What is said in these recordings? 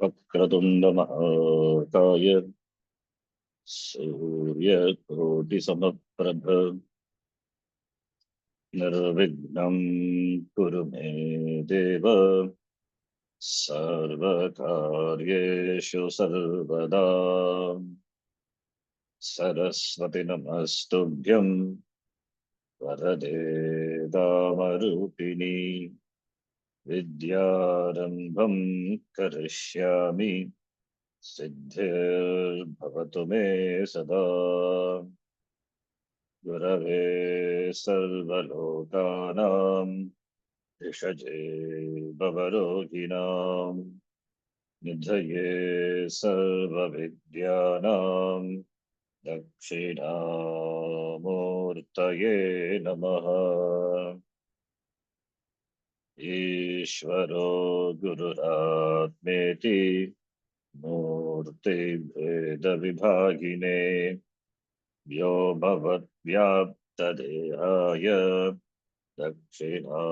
वक्रतुण्डमहाकाय सूर्यकोटिसमप्रभ निर्विघ्नं कुरु मे देव सर्वकार्येषु सर्वदा सरस्वति नमस्तुभ्यं वरदे दामरूपिणी विद्यारम्भं करिष्यामि सिद्धिर्भवतु मे सदा गुरवे सर्वलोकानां ऋषजे भवरोगिणां निधये सर्वविद्यानां दक्षिणामूर्तये नमः। ईश्वरो गुरुरात्मेति मूर्तिभेदविभागिने व्योमवद्व्याप्तदेहाय दक्षिणामूर्तये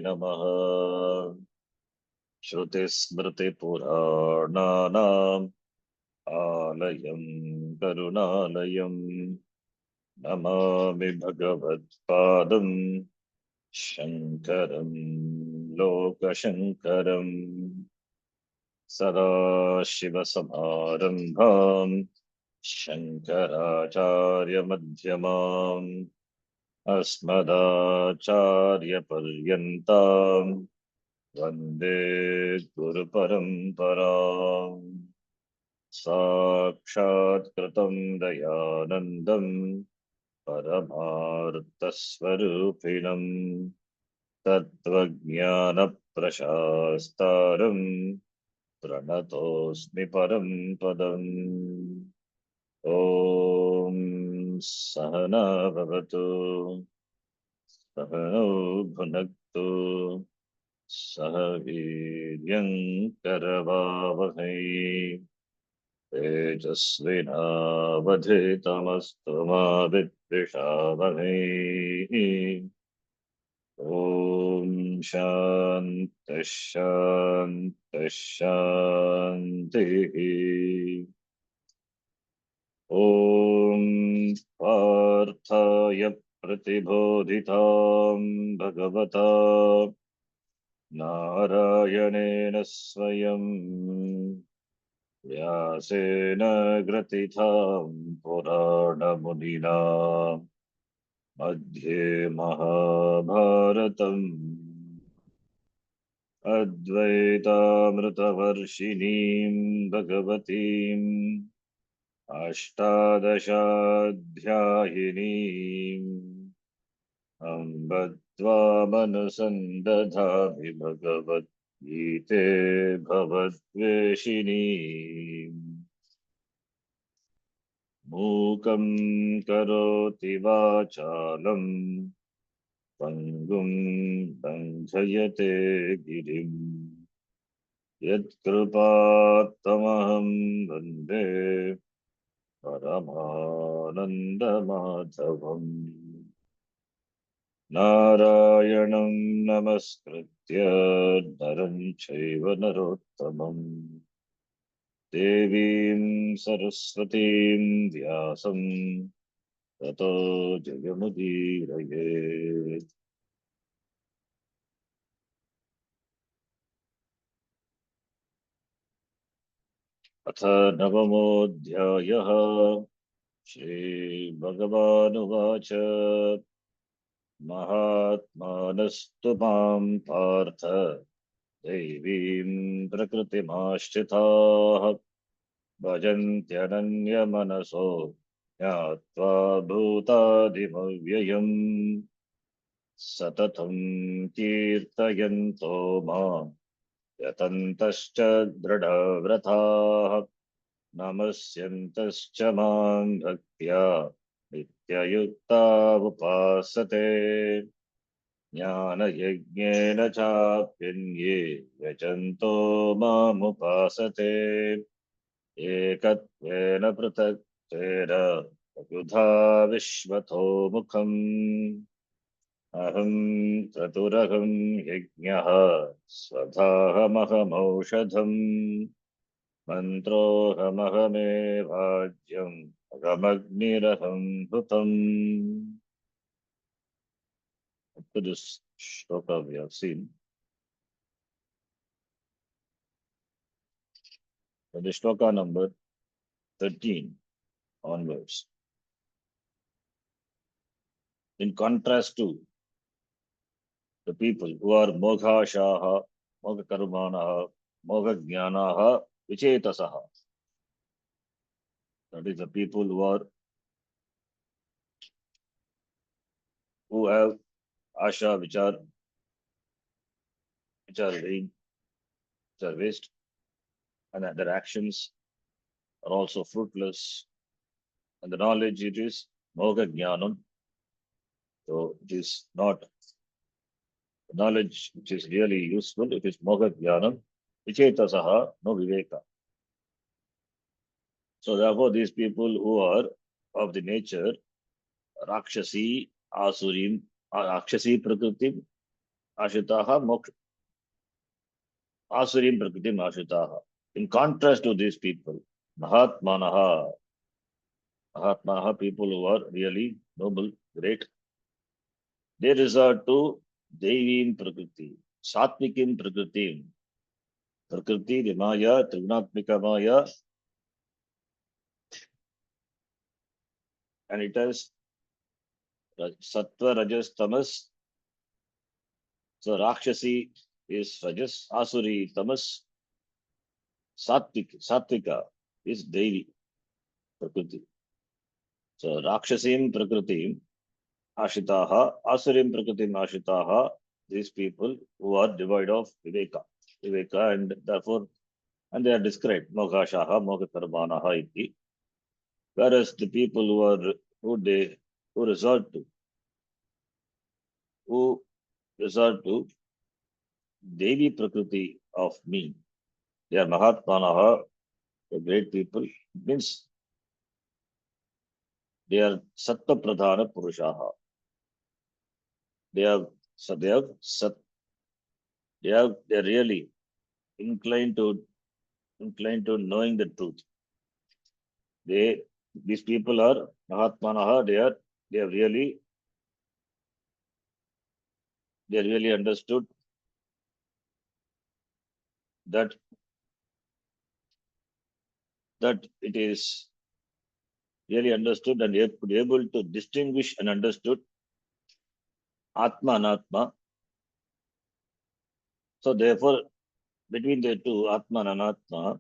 नमः। श्रुतिस्मृतिपुराणानाम् आलयं करुणालयं नमामि भगवत्पादं शङ्करं लोकशङ्करम्। सदाशिवसमारम्भाम् शङ्कराचार्यमध्यमाम् अस्मदाचार्यपर्यन्ताम् वन्दे गुरुपरम्पराम्। साक्षात् कृतं दयानन्दं परमार्थस्वरूपिणम् तत्त्वज्ञानप्रशास्तारम् प्रणतोऽस्मि परं पदम्। ॐ सहना भवतु सहनौ भुनक्तु सह वीर्यं करवावहै तेजस्विनावधीतमस्तु मा विद्विषावहै। ॐ शान्तिः शान्तिः शान्तिः। ॐ पार्थाय प्रतिबोधितां भगवता नारायणेन स्वयं व्यासेन ग्रथितां पुराणमुनिना मध्ये महाभारतम् अद्वैतामृतवर्षिणीं भगवतीम् अष्टादशाध्यायिनीम् अम्ब त्वामनुसन्दधामि भगवद्गीते भवद्वेषिणी। मूकं करोति वाचालं पङ्गुं लङ्घयते गिरिं यत्कृपात्तमहं वन्दे परमानन्दमाधवम्। नारायणं नमस्कृत्य नरं चैव नरोत्तमम् देवीं सरस्वतीं व्यासं ततो जयमुदीरये। अथ नवमोऽध्यायः। श्रीभगवानुवाच महात्मानस्तु मां पार्थ दैवीं प्रकृतिमाश्रिताः भजन्त्यनन्यमनसो ज्ञात्वा भूतादिमव्ययम् सततं कीर्तयन्तो माम् यतन्तश्च दृढव्रताः नमस्यन्तश्च मां भक्त्या नित्ययुक्ता उपासते ज्ञानयज्ञेन चाप्यन्ये यजन्तो मामुपासते एकत्वेन पृथक्त्वेन बहुधा विश्वतो मुखम् Aham chaturaham yajnaha svadhahamaham mantrohamahame bhajyam agamagmiraham hutam. Up to this shloka we have seen. So the shloka number 13 onwards. In contrast to the people who are moghashaha, moghakarmanaha, moghajnanaha, vichetasaha. That is the people who have asha, which are vain, which are waste, and their actions are also fruitless. And the knowledge it is moghajnanam. So it is not knowledge which is really useful, it is moghajnanam, vichetasaha, no viveka. So therefore, these people who are of the nature Rakshasi, Asurim, Rakshasi Prakritim, Ashitaha, Asurim Prakritim, Ashitaha. In contrast to these people, Mahatmanaha, Mahatmanaha, people who are really noble, great, they resort to Devim Prakriti, Satvikim Prakritim, Prakriti, the Maya, Trigunatmika Maya, and it has Sattva, Rajas, Tamas. So Rakshasi is Rajas, Asuri, Tamas, Sattvika is Devi, Prakriti. So Rakshasim Prakritim Ashitaha, Asurim Prakritim Ashitaha, these people who are devoid of Viveka, and therefore, and they are described, Moghashaha, Moghakarmanaha iti. Whereas the people who they who resort to, who resort to Devi Prakriti of me, they are Mahatmanaha, the great people, means they are Sattva Pradhana Purushaha. They have so they have sat, they are really inclined to knowing the truth. These people are Mahatmanaha, they have really understood that it is really understood and able to distinguish and understood Atma Anatma. So therefore, between the two, Atma and Anatma,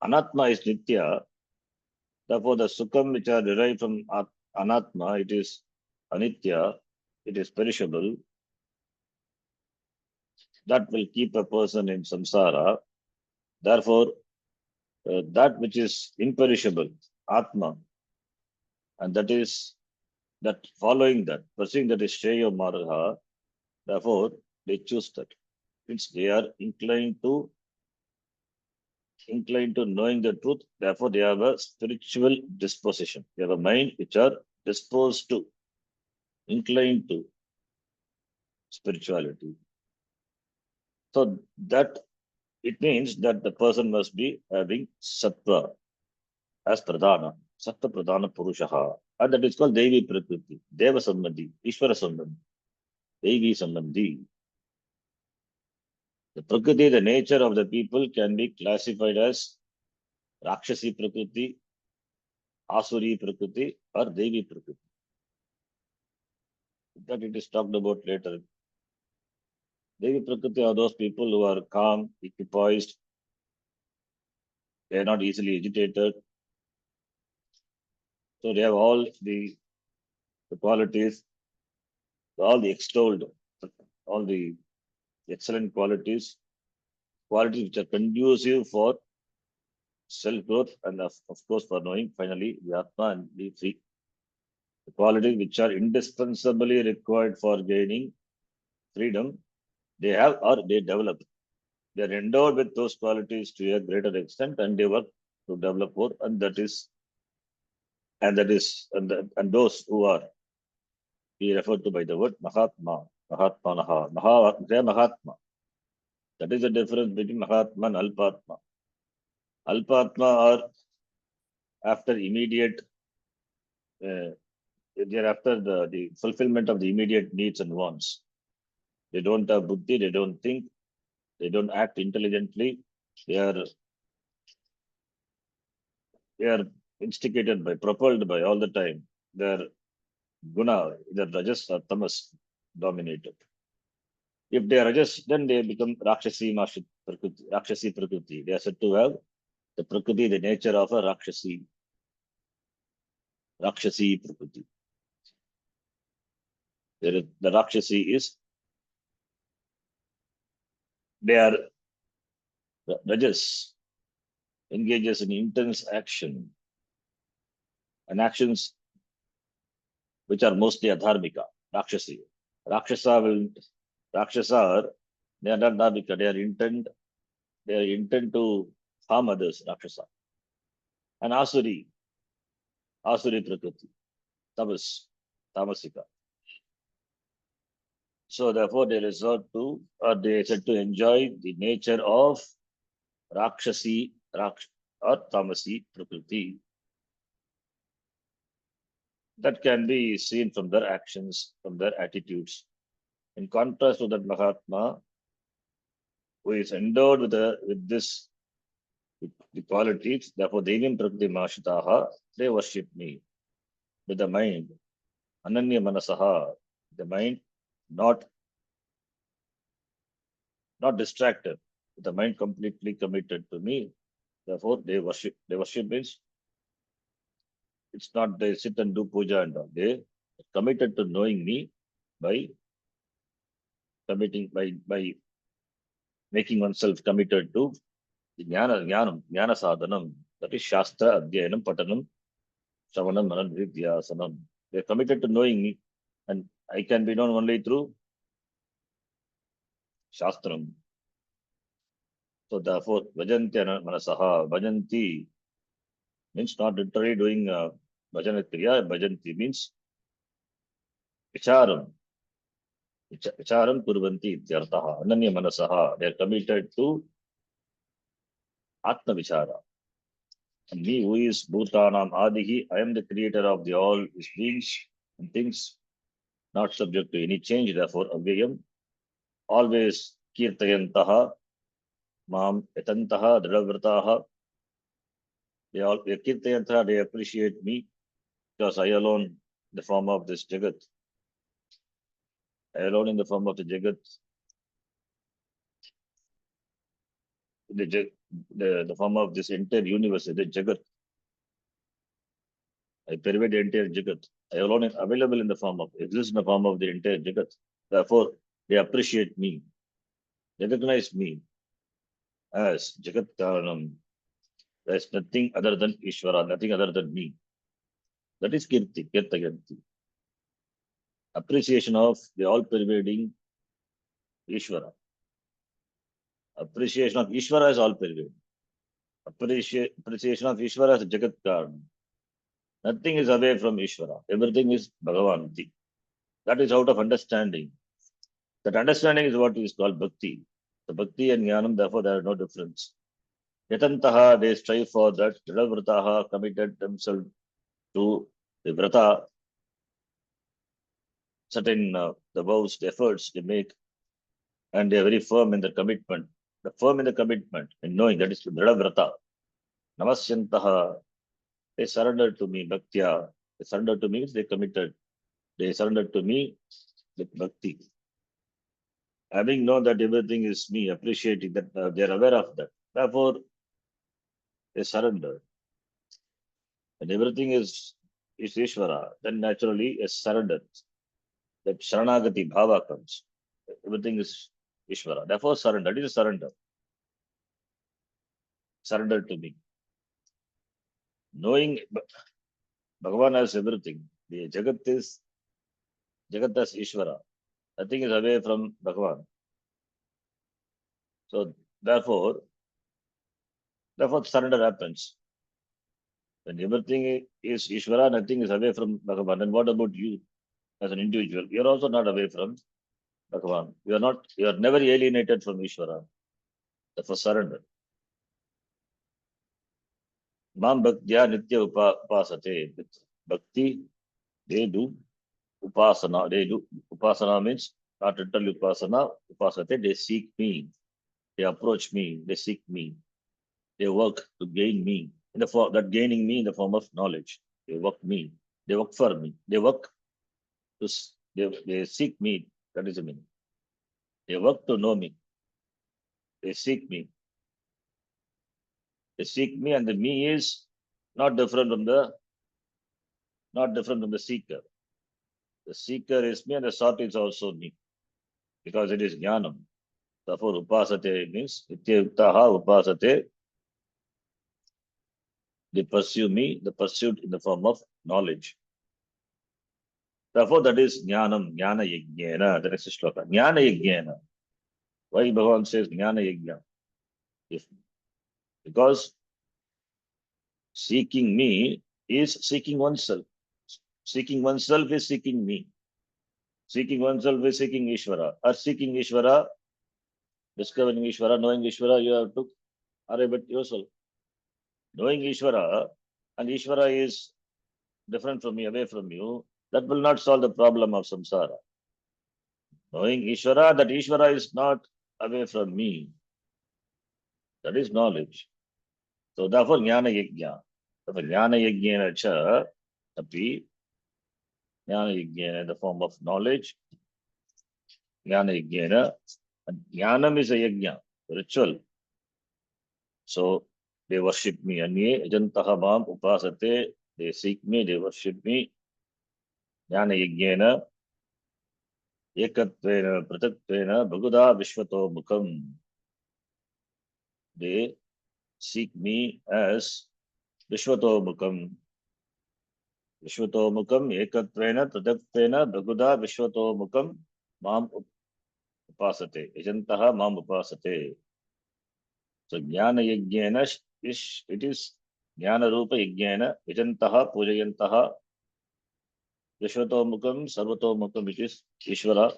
Anatma is Nitya. Therefore, the Sukham which are derived from Anatma, it is Anitya, it is perishable. That will keep a person in samsara. Therefore, that which is imperishable, Atma, and following that, pursuing that is Shreya Maraha, therefore, they choose that. Since they are inclined to knowing the truth, therefore they have a spiritual disposition. They have a mind which are disposed to, inclined to spirituality. So that it means that the person must be having sattva as pradhana, sattva pradhana purushaha. And that is called Devi Prakriti, Deva Sambandhi, Ishvara Sambandhi, Devi Sambandhi. The Prakriti, the nature of the people can be classified as Rakshasi Prakriti, Asuri Prakriti, or Devi Prakriti. That it is talked about later. Devi Prakriti are those people who are calm, equipoised, they are not easily agitated. So they have all the qualities, all the extolled, all the excellent qualities which are conducive for self-growth and of course for knowing finally the Atma and be free. The qualities which are indispensably required for gaining freedom, they have or they develop. They are endowed with those qualities to a greater extent and they work to develop more, and that is and those who are be referred to by the word Mahatma, Mahatmanaha, Mahatma. That is the difference between Mahatma and Alpatma. Alpatma are after immediate, they are after the fulfillment of the immediate needs and wants. They don't have buddhi, they don't think, they don't act intelligently. They are they are instigated by, propelled by all the time. Their guna, either rajas or tamas, dominated. If they are rajas, then they become Rakshasi Prakriti. They are said to have the Prakriti, the nature of a Rakshasi Prakriti. The Rakshasi is, they are rajas, engages in intense action and actions which are mostly adharmika, Rakshasi. Rakshasa will, Rakshasa are, they are not dharmika, they are intent to harm others, Rakshasa. And Asuri Prakriti, Tamasika. So therefore they resort to, or they said to enjoy the nature of Rakshasi, or Tamasi Prakriti. That can be seen from their actions, from their attitudes. In contrast to that Mahatma, who is endowed with this, with the qualities, therefore Devim Prakriti Mashitaha, they worship me with the mind. Ananya Manasaha, the mind not distracted, with the mind completely committed to me. Therefore, they worship. They worship means it's not they sit and do puja and all. They are committed to knowing me by by making oneself committed to the jnana sadhanam. That is Shastra, Adhyayanam, Patanam, Shravanam, Manan, Vidyasanam. They are committed to knowing me, and I can be known only through Shastram. So therefore, Vajanti Manasaha, Vajanti means not literally doing Bhajana Kriya. Bhajanti means Vicharam. Vicharam Kurvanti Ityartaha. Ananya Manasaha. They are committed to Atma Vichara. And me who is Bhutanam Adihi, I am the creator of the all his beings and things, not subject to any change, therefore Avyayam. Always Kirtayantaha, Mam Etantaha, Dridavrataha. They Kirtayantaha, they appreciate me because I alone, the form of this Jagat, I alone in the form of the Jagat, the form of this entire universe, the Jagat. I pervade the entire Jagat. I alone is available in the form of, exists in the form of the entire Jagat. Therefore, they appreciate me, recognize me as Jagat Karanam. There is nothing other than Ishvara, nothing other than me. That is Kirti, Kirtayanti. Appreciation of the all pervading Ishvara. Appreciation of Ishvara as all pervading. Appreciation of Ishvara as Jagat Karanam. Nothing is away from Ishvara. Everything is Bhagavanti. That is out of understanding. That understanding is what is called Bhakti. The Bhakti and Jnanam, therefore, there is no difference. Yatantaha, they strive for that. Dridavrataha, committed themselves to the vrata, certain the vows, the efforts they make, and they are very firm in their commitment. The firm in the commitment, and knowing that is Dridavrata. Namasyantaha, they surrender to me, Bhaktya. They surrender to me, they committed. They surrender to me with Bhakti. Having known that everything is me, appreciating that they are aware of that. Therefore, they surrender. And everything is Ishvara, then naturally a surrender. That Sharanagati Bhava comes. Everything is Ishvara. Therefore, surrender. It is surrender. Surrender to me. Knowing Bhagavan has everything. The Jagat is Jagat as Ishvara. Nothing is away from Bhagavan. So therefore surrender happens. When everything is Ishvara, nothing is away from Bhagavan. And what about you? as an individual, you are also not away from Bhagavan. You are never alienated from Ishvara. Therefore, surrender. Mam bhaktya nitya upasate. With bhakti, they do upasana. They do upasana means not literally upasana. Upasate, they seek me. They approach me. They seek me. They work to gain me. In the form that gaining me in the form of knowledge. They work me. They work for me. They work to they seek me. That is the meaning. They work to know me. They seek me. They seek me, and the me is not different from the seeker. The seeker is me, and the sought is also me, because it is jnanam. Therefore, upasate means ityuktaha upasate. They pursue me, the pursuit in the form of knowledge. Therefore, that is jnanam, jnana yajnana. The next shloka. Jnana yajnana. Why Bhagavan says jnana yajna? If because seeking me is seeking oneself. Seeking oneself is seeking me. Seeking oneself is seeking Ishvara. Or seeking Ishvara, discovering Ishvara, knowing Ishvara, you have to arrive at yourself. Knowing Ishvara, and Ishvara is different from me, away from you, that will not solve the problem of samsara. Knowing Ishvara, that Ishvara is not away from me, that is knowledge. So therefore, jnana yajna. Therefore, jnana yajnana cha, api, jnana yajnana in the form of knowledge, jnana yajnana, and jnanam is a yajna, ritual. So they worship me. Anye ajantaha mam upasate. They seek me, they worship me. Jnana yajnana, ekatvena, pratatvena, bhaguda vishvato mukham. They seek me as vishvato mukham. Vishvato mukham, ekatvena, pratatvena, bhaguda vishvato mukham, mam upasate. Ajantaha mam upasate. So jnana yajnana it is jnana rupa yajnana, ajantaha pujayantaha. Vishwatomukam, Sarvatomukam, which is Ishvara.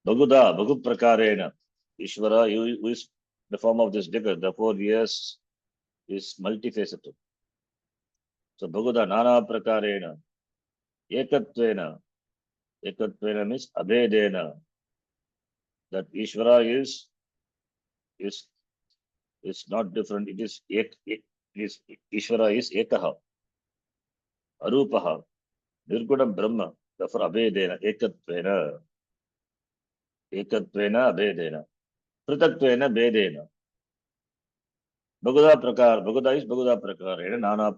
Bhaguda, Bhagu Prakarena. Ishvara, who is the form of this Jagat. Therefore, yes, is multifaceted. So Bhaguda, Nana Prakarena. Ekatvena. Ekatvena means Abedena. That Ishvara is is not different. It is Ishvara is Ekaha. Arupaha. Nirguna Brahma. Therefore, Abedena. Ekatvena. Ekatvena Abedena. Pritatvena Bedena. Bhaguda prakar, Bhaguda is Bhaguda prakarena, Nana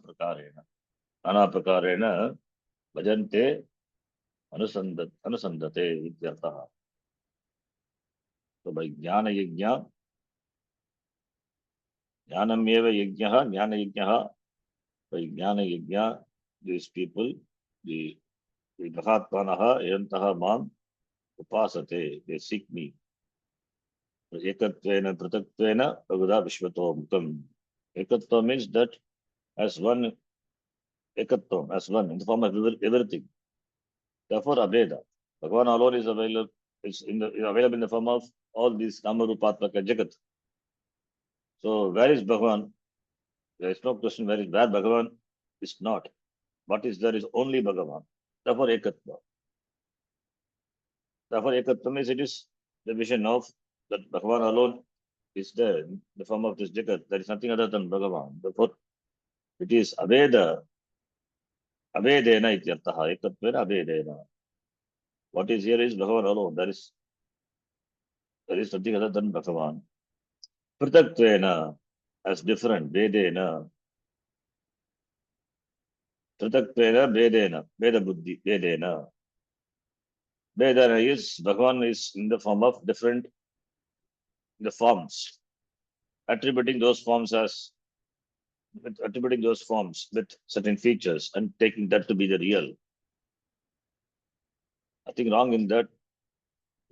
prakarena, bhajante, anusandate, ityartaha. So by jnana yajna, jnanam eva yajnaha, jnana yajnaha, by jnana yajna, these people, the Mahatmanaha, yantaha mam, upasate, they seek me. Ekatvena, pratatvena, Bhaguda vishvato mukam. Ekatva means that as one, ekatvam, as one, in the form of everything. Therefore, Abeda. Bhagavan alone is available, is available in the form of all these Namarupatmaka Jagat. So, where is Bhagavan? There is no question where Bhagavan is not. What is there is only Bhagavan. Therefore, Ekatva. Therefore, Ekatva means it is the vision of that Bhagavan alone is there in the form of this Jagat. There is nothing other than Bhagavan. Therefore, it is Aveda. Avedena ityartaha. Ekatvena Avedena. What is here is Bhagavan alone. There is nothing other than Bhagavan. Pritatvena, as different, Vedena. Pritatvena, Vedena, Veda Buddhi, Vedena. Vedana is, Bhagavan is in the form of different, the forms, attributing those forms with certain features and taking that to be the real. Nothing wrong in that.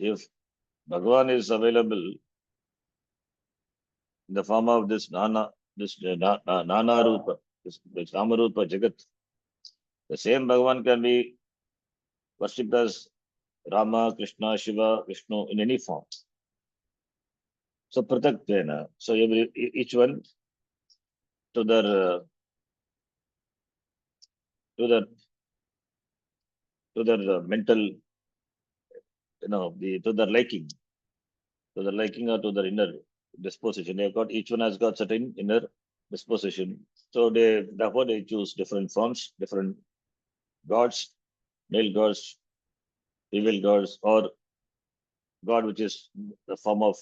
If Bhagavan is available in the form of this Nana Rupa, this Namarupa Jagat, the same Bhagavan can be worshipped as Rama, Krishna, Shiva, Vishnu in any form. So Prataktena. So each one to their to their mental, to their liking, or to their inner disposition. They've got, each one has got certain inner disposition. So therefore they choose different forms, different gods, male gods, female gods, or God which is the form of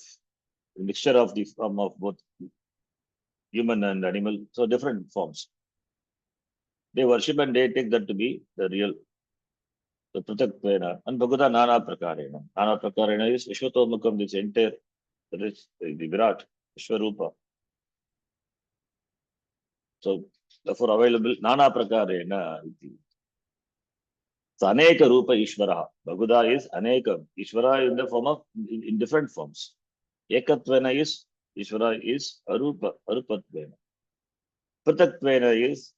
mixture of the form of both human and animal. So different forms. They worship and they take that to be the real. So Prataktena and Bhagavad Nana Prakarena. Nana Prakarena is Vishwatomukam, this entire, that is the Virat, Vishwarupa. So therefore available Nana Prakarena. So Aneka Rupa Ishvara. Bhagavad is Aneka. Ishvara in the form of, in different forms. Ekatvena is, Ishvara is Arupa, Arupatvena. Pratatvena is,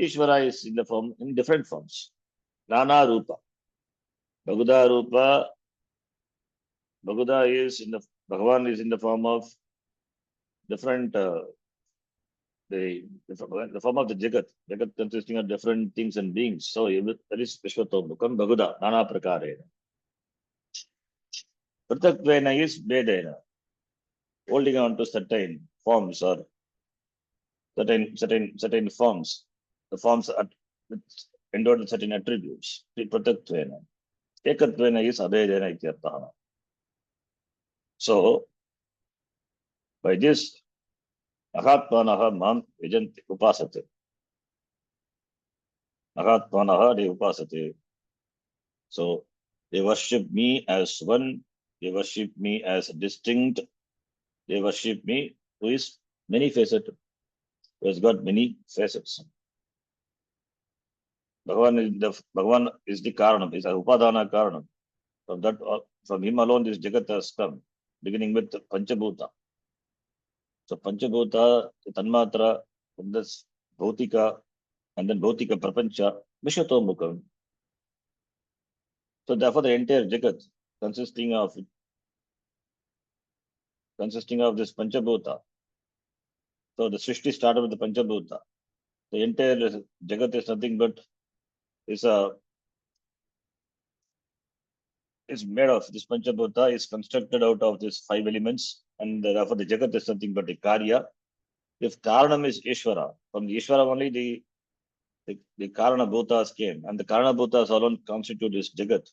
Ishvara is in the form, in different forms. Nana Rupa. Bhagavad Rupa, Bhagavad is in the, Bhagavan is in the form of different, the form of the Jagat. Jagat consisting of different things and beings. So that is Vishwatomukam Bhagavad, Nana Prakarena. Pratatvena is Vedena, holding on to certain forms or certain forms. The forms are endowed with certain attributes. Pratatvena. Ekatvena is Abedena ityartha. So by this, Ahatmanaha mam vijanti upasate. Ahatmanaha de upasate. So they worship me as one, they worship me as distinct, they worship me who is many faceted, who has got many facets. Bhagavan is the Karanam, is a Upadana Karanam. From him alone this Jagat has come, beginning with Panchabhuta. So Panchabhuta, Tanmatra, and this Bhautika, and then Bhautika Prapancha, Vishwatomukam. So therefore the entire Jagat consisting of this Panchabhuta. So the Srishti started with the Panchabhuta. The entire Jagat is nothing but is made of this Panchabhuta, is constructed out of these 5 elements, and therefore the Jagat is nothing but a Karya. If Karanam is Ishvara, from the Ishvara only the Karana Bhutas came, and the Karana Bhutas alone constitute this Jagat.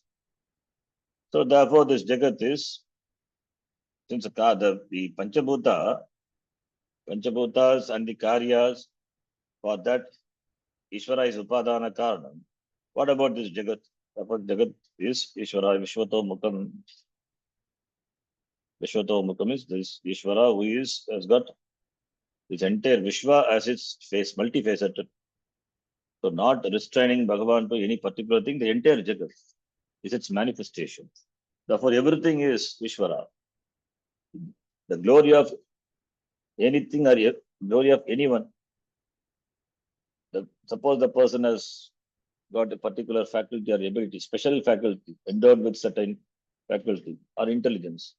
So therefore this Jagat is, since the Panchabhutas and the Karyas, for that Ishvara is Upadana Karanam. What about this Jagat? Therefore Jagat is Ishvara, Vishwatomukam. Vishwatomukam is this Ishvara who has got this entire Vishwa as its face, multifaceted. So not restraining Bhagavan to any particular thing, the entire Jagat is its manifestation. Therefore everything is Ishvara. The glory of anything or glory of anyone. Suppose the person has got a particular faculty or ability, special faculty, endowed with certain faculty or intelligence.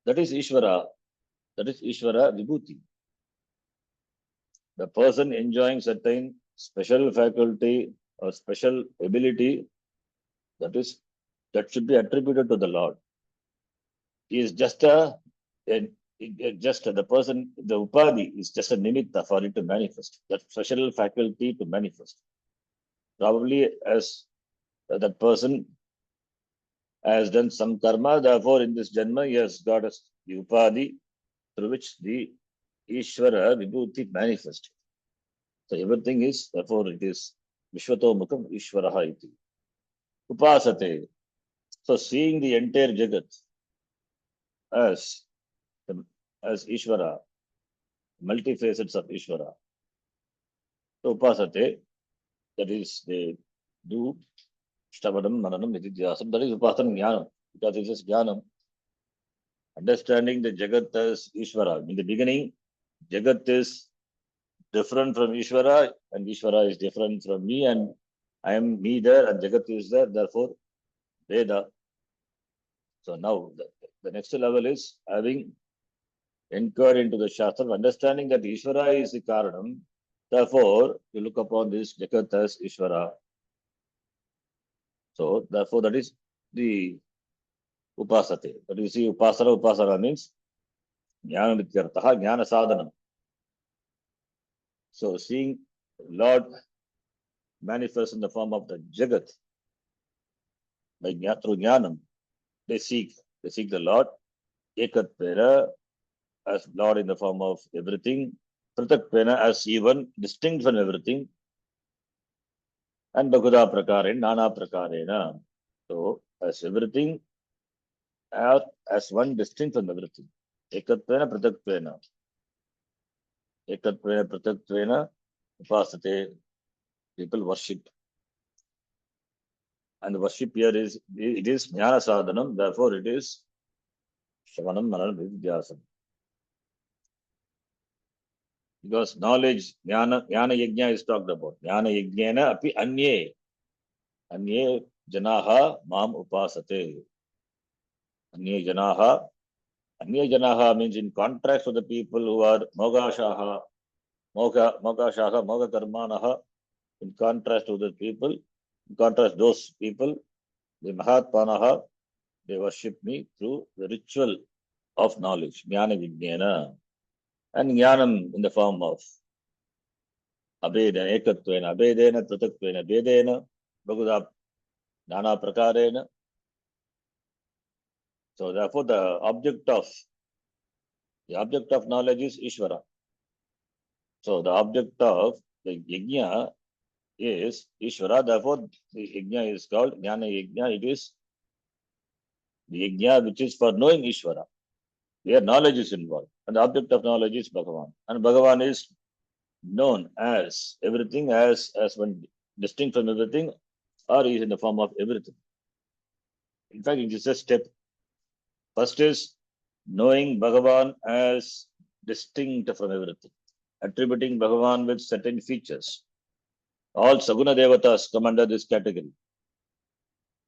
That is Ishvara. That is Ishvara Vibhuti. The person enjoying certain special faculty or special ability, that should be attributed to the Lord. He is just the person, the Upadhi is just a nimitta for it to manifest, that special faculty to manifest. Probably as that person has done some karma, therefore in this Janma he has got the Upadhi through which the Ishvara Vibhuti manifested. So everything is, therefore it is Vishwatomukam Ishvaraha iti. Upasate. So seeing the entire Jagat as Ishvara, multi-facets of Ishvara. So Upasate, that is they do Shtavanam, Mananam, Nididhyasam, that is Upasan Jnanam, because it is Jnanam. Understanding the Jagat as Ishvara. In the beginning, Jagat is different from Ishvara, and Ishvara is different from me, and I am me there and Jagat is there, therefore Veda. So now the next level is having inquired into the Shastra, understanding that Ishvara is the Karanam. Therefore, you look upon this Jagat as Ishvara. So therefore, that is the Upasate. But you see, Upasana means Jnana Nityartaha, Jnana Sadhanam. So seeing Lord manifest in the form of the Jagat through Jnanam, they seek the Lord, Ekatvena as Lord in the form of everything, Pratakvena as even distinct from everything, and Bhagavad Prakaren, Nana Prakarena. So as everything, as one distinct from everything. Ekatvena Pratakvena. Ekatvena Pratakvena Upasate. People worship. And the worship here is Jnana Sadhanam, therefore it is Shravanam Mananam Vidhyasam. Because knowledge, Jnana Yajna is talked about. Jnana Yajnana api Anye Janaha Mam Upasate. Anye Janaha means in contrast to the people who are Mogashaha, Moga Karmanaha, in contrast to the people, in contrast those people, the Mahatmanaha, they worship me through the ritual of knowledge, Jnana Vijnana, and Jnanam in the form of Abedena, Ekatvena, Abedena, Pratatvena, Vedena, Bhagavad Nana Prakarena. So therefore the object of knowledge is Ishvara. So the object of the Yajna is Ishvara, therefore the Yajna is called Jnana Yajna. It is the Yajna which is for knowing Ishvara. Here knowledge is involved. And the object of knowledge is Bhagavan. And Bhagavan is known as everything, as one distinct from everything, or is in the form of everything. In fact, it is a step. First is knowing Bhagavan as distinct from everything, attributing Bhagavan with certain features. All Saguna Devatas come under this category.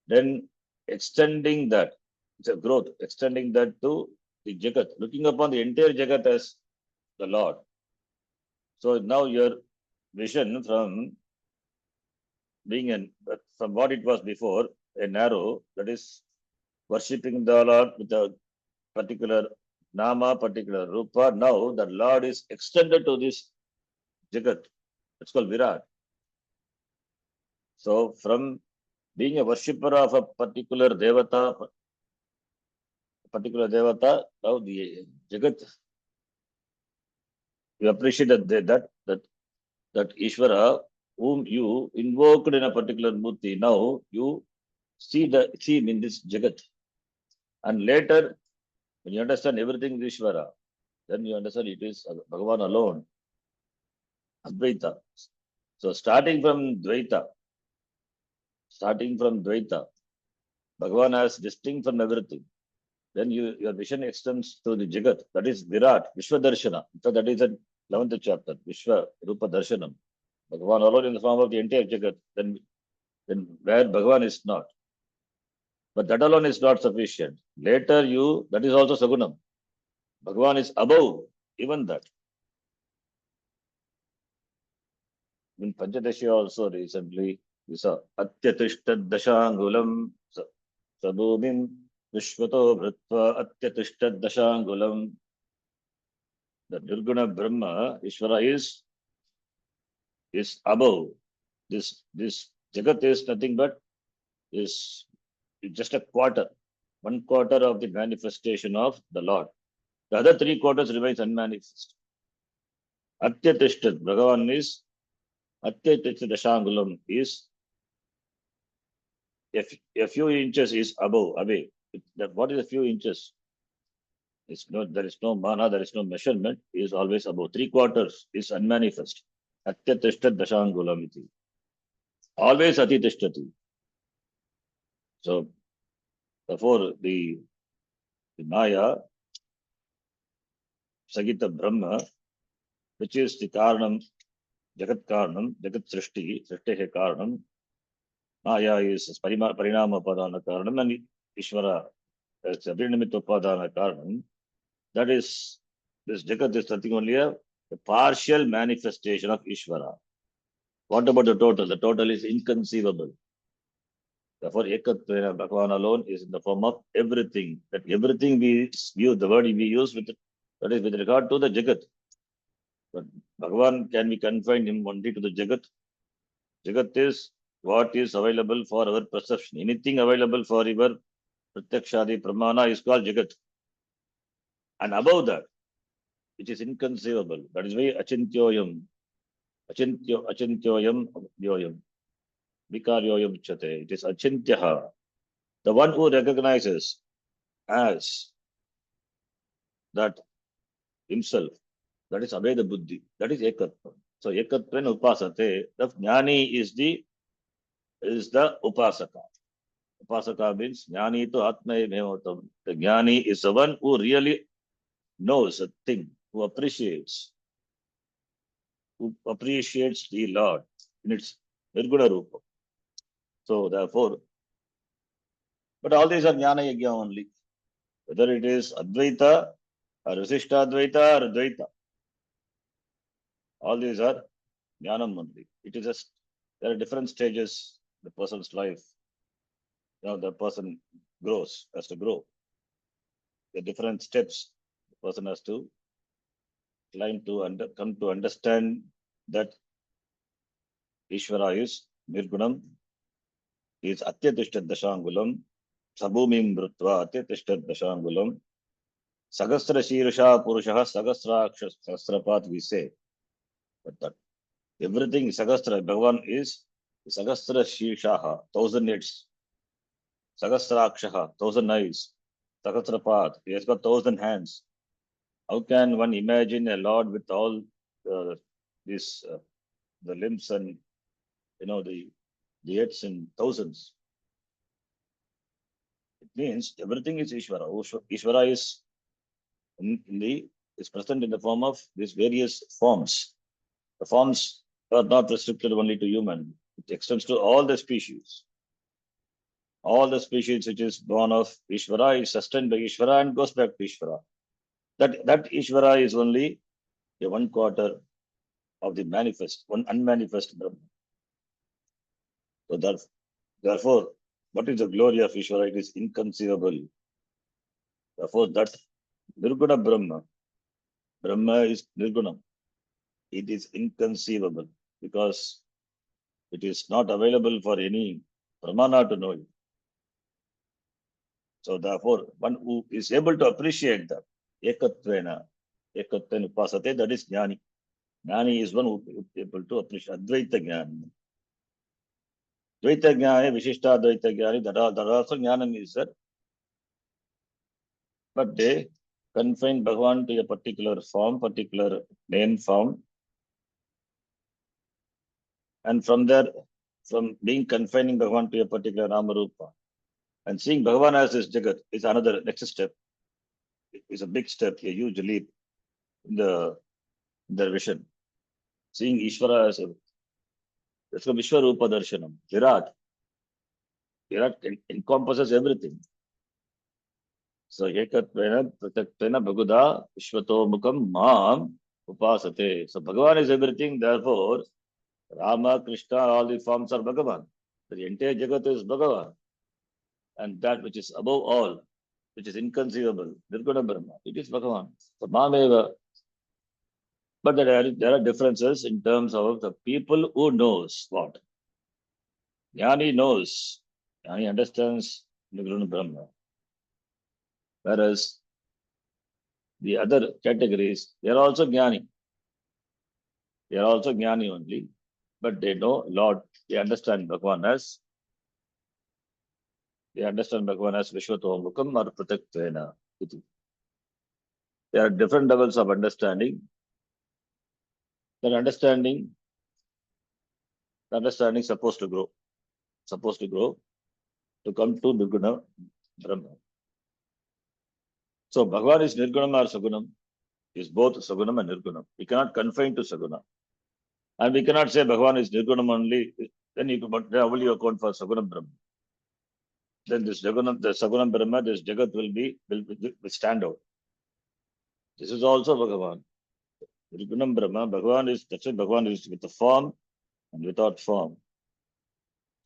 Then extending that, it's a growth, extending that to the Jagat, looking upon the entire Jagat as the Lord. So now your vision from from what it was before, a narrow, that is worshipping the Lord with a particular Nama, particular Rupa. Now the Lord is extended to this Jagat. It's called Virat. So from being a worshipper of a particular Devata, now the Jagat, you appreciate that Ishvara, whom you invoked in a particular Murti, now you see him in this Jagat. And later, when you understand everything is Ishvara, then you understand it is Bhagavan alone, Advaita. So starting from Dvaita, Bhagavan as distinct from everything. Then your vision extends to the Jagat, that is Virat, Vishwadarshana. So that is the 11th chapter, Vishwa Rupa Darshanam. Bhagavan alone in the form of the entire Jagat, then where Bhagavan is not. But that alone is not sufficient. Later that is also Sagunam. Bhagavan is above even that. In Panchadashi also recently, we saw Atyatishta Dashangulam Sabhumim Vishwato Bhritva Atyatishta Dashangulam. The Nirguna Brahma, Ishvara is above. This Jagat is nothing but is just a quarter, 1/4 of the manifestation of the Lord. The other 3/4 remains unmanifest. Atyatishtat, Bhagavan is Atyatishtat Dashangulam is a few inches is away. What is a few inches? There is no mana, there is no measurement, it is always above. 3/4 is unmanifest. Atyatishtat Dashangulam iti. Always Atitishtati. So therefore the Maya, Sagita Brahma, which is the Karanam, Jagat Karanam, Jagat Srishti, Srishtehe Karanam, Maya is Parinama Upadana Karanam and Ishvara is Abhinamita Upadana Karanam. That is, this Jagat is nothing only a partial manifestation of Ishvara. What about the total? The total is inconceivable. Therefore, Ekatvena Bhagavan alone is in the form of everything. That everything we use, the word we use with that is with regard to the Jagat. But Bhagavan can be confined him only to the Jagat. Jagat is what is available for our perception. Anything available for your Pratyakshadi Pramana is called Jagat. And above that, which is inconceivable, that is why Achintyoyam, Achintyoyam, Yoyam, Vikaryoyam Chate. It is Achintyaha, the one who recognizes as that himself. That is Abheda Buddhi. That is Ekatva. So Ekatva Upasate, the Jnani is the Upasaka. Upasaka means Jnani to Atma Mevatam. The Jnani is the one who really knows a thing, who appreciates the Lord in its Nirguna Rupa. So therefore, but all these are Jnana Yajna only. Whether it is Advaita or Visishta Advaita or Advaita, all these are Jnanam only. It is just, there are different stages in the person's life. The person has to grow. The different steps the person has to climb to come to understand that Ishvara is Nirgunam, he is Atyatishtat Dashangulam, Sabhumim Brutva Atyatishtat Dashangulam, Sagastra Shirusha Purushaha Sagastra Sahasrapat we say. But that everything Sagastra, Bhagavan is Sagastra Shirshaha, 1,000 heads. Sahasrakshaha, 1,000 eyes. Sahasrapat, he has got 1,000 hands. How can one imagine a Lord with all these the limbs and the heads in thousands? It means everything is Ishvara. Ishvara is is present in the form of these various forms. The forms are not restricted only to human. It extends to all the species. All the species which is born of Ishvara is sustained by Ishvara and goes back to Ishvara. That Ishvara is only a 1/4 of the manifest, one unmanifest Brahma. So therefore, what is the glory of Ishvara? It is inconceivable. Therefore, that Nirguna Brahma is Nirguna. It is inconceivable because it is not available for any Pramana to know it. So therefore, one who is able to appreciate that, Ekatvena Upasate, that is Jnani. Jnani is one who is able to appreciate Advaita Jnani. Dvaita Jnani, Vishishta Advaita Jnani, that also Jnanam is there. But they confine Bhagavan to a particular form, particular name form. And from there, from being confining Bhagavan to a particular Namarupa and seeing Bhagavan as this Jagat is another next step. It's a big step, a huge leap in their vision. Seeing Ishvara as that's called Vishwarupa Darshanam. Virat encompasses everything. So Ekatvena Prataktena Bhaguda Vishwato Mukam Maam Upasate. So Bhagavan is everything, therefore Rama, Krishna, all the forms are Bhagavan. The entire Jagat is Bhagavan. And that which is above all, which is inconceivable, Nirguna Brahma, it is Bhagavan. So Mameva. But there are differences in terms of the people who knows what. Jnani knows, Jnani understands Nirguna Brahma. Whereas the other categories, they are also Jnani. They are also Jnani only, but they know Lord, they understand Bhagavan as Vishwato Mukam or Prataktena. There are different levels of understanding. That understanding is supposed to grow to come to Nirguna Brahma. So Bhagavan is Nirgunam or Sagunam, is both Sagunam and Nirgunam. We cannot confine to Saguna. And we cannot say Bhagavan is Nirgunam only, Then you but then only you account for Saguna Brahma. Then this Jaguna, the Saguna Brahma, this Jagat will stand out. This is also Bhagavan. Gunam Brahma, Bhagavan is that's why Bhagavan is with the form and without form.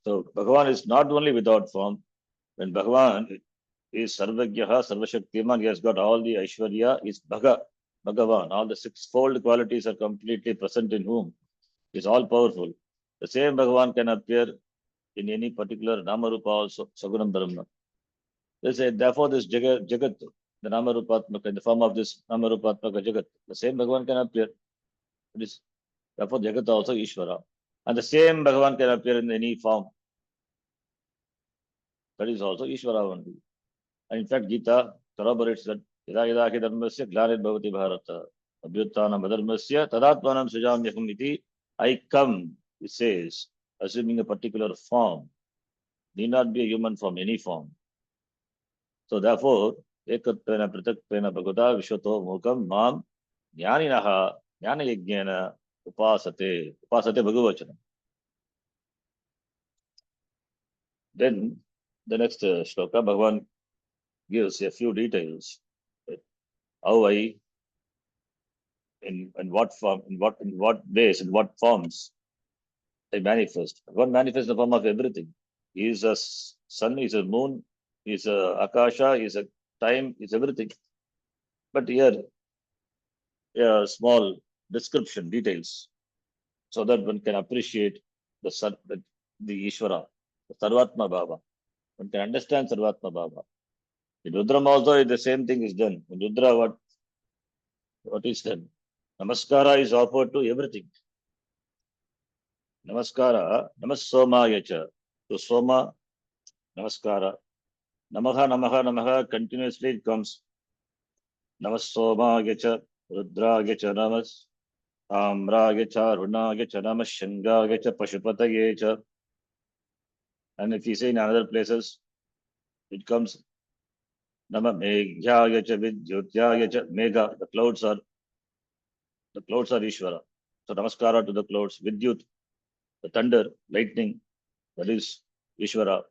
So Bhagavan is not only without form. When Bhagavan is Sarvagyaha, Sarvashaktiman, he has got all the Aishwarya, is Bhagavan. All the sixfold qualities are completely present in whom? He is all powerful. The same Bhagavan can appear in any particular Namarupa also, Sagunam Brahma. They say, therefore, this Jagat, the Namarupatmaka, in the form of this Namarupatmaka Jagat, the same Bhagavan can appear. It is, therefore, Jagat also Ishvara. And the same Bhagavan can appear in any form. That is also Ishvara only. And in fact, Gita corroborates that Yada yada hi dharmasya glarir bhavati bharata abhyuttanam adharmasya tadatmanam sujamyaham iti. I come, it says, assuming a particular form, need not be a human form, any form. So therefore, ekattvena pritaktena bhagavata vishwato mukam mam jnaninaha jnanayajnana upasate bhagavachana. Then the next shloka, Bhagavan gives a few details. How in what form, in what ways, in what forms they manifest. One manifests in the form of everything. He is a sun, he is a moon, he is a akasha, he is a time, he is everything. But here, a small description, details, so that one can appreciate the sun, the Ishvara, the Sarvatma Bhava. One can understand Sarvatma Bhava. In Rudram also, the same thing is done. In Rudra, what is done? Namaskara is offered to everything. Namaskara, Namasoma Yacha. To Soma, Namaskara. Namaha, Namaha, Namaha, continuously it comes. Namasoma Yacha, Rudra Yacha, Namas, Amra Yacha, Runa Yacha, Namas, Shanga Yacha, Pashupata Yacha. And if you say in other places, it comes Nama Meghya Yacha, Vidyutya Yacha, Mega, the clouds are Ishvara. So Namaskara to the clouds, Vidyut, the thunder, lightning, that is Ishvara.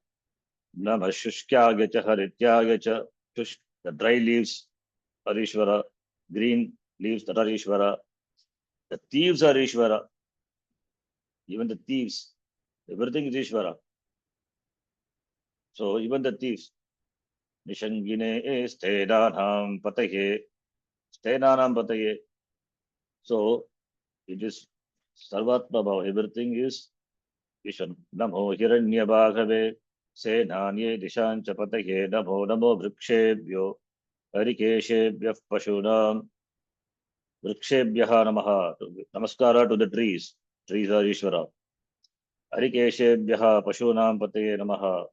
Nama Shushkya Haritya Shush, the dry leaves are Ishvara, green leaves that are Ishvara. The thieves are Ishvara. Even the thieves, everything is Ishvara. So even the thieves, Nishangine Stedanam Pataye, Stedanam Pataye. So it is Sarvatma Bhava, everything is Ishan. Namo Hiranyabhagave, Senanye Dishan Chapataye, Namo Vrikshebhyo, Harikeshebhyah Pashunam, Vrikshebhyaha Namaha, Namaskara to the trees. Trees are Ishvara. Harikeshebhyaha Pashunam Pataye Namaha.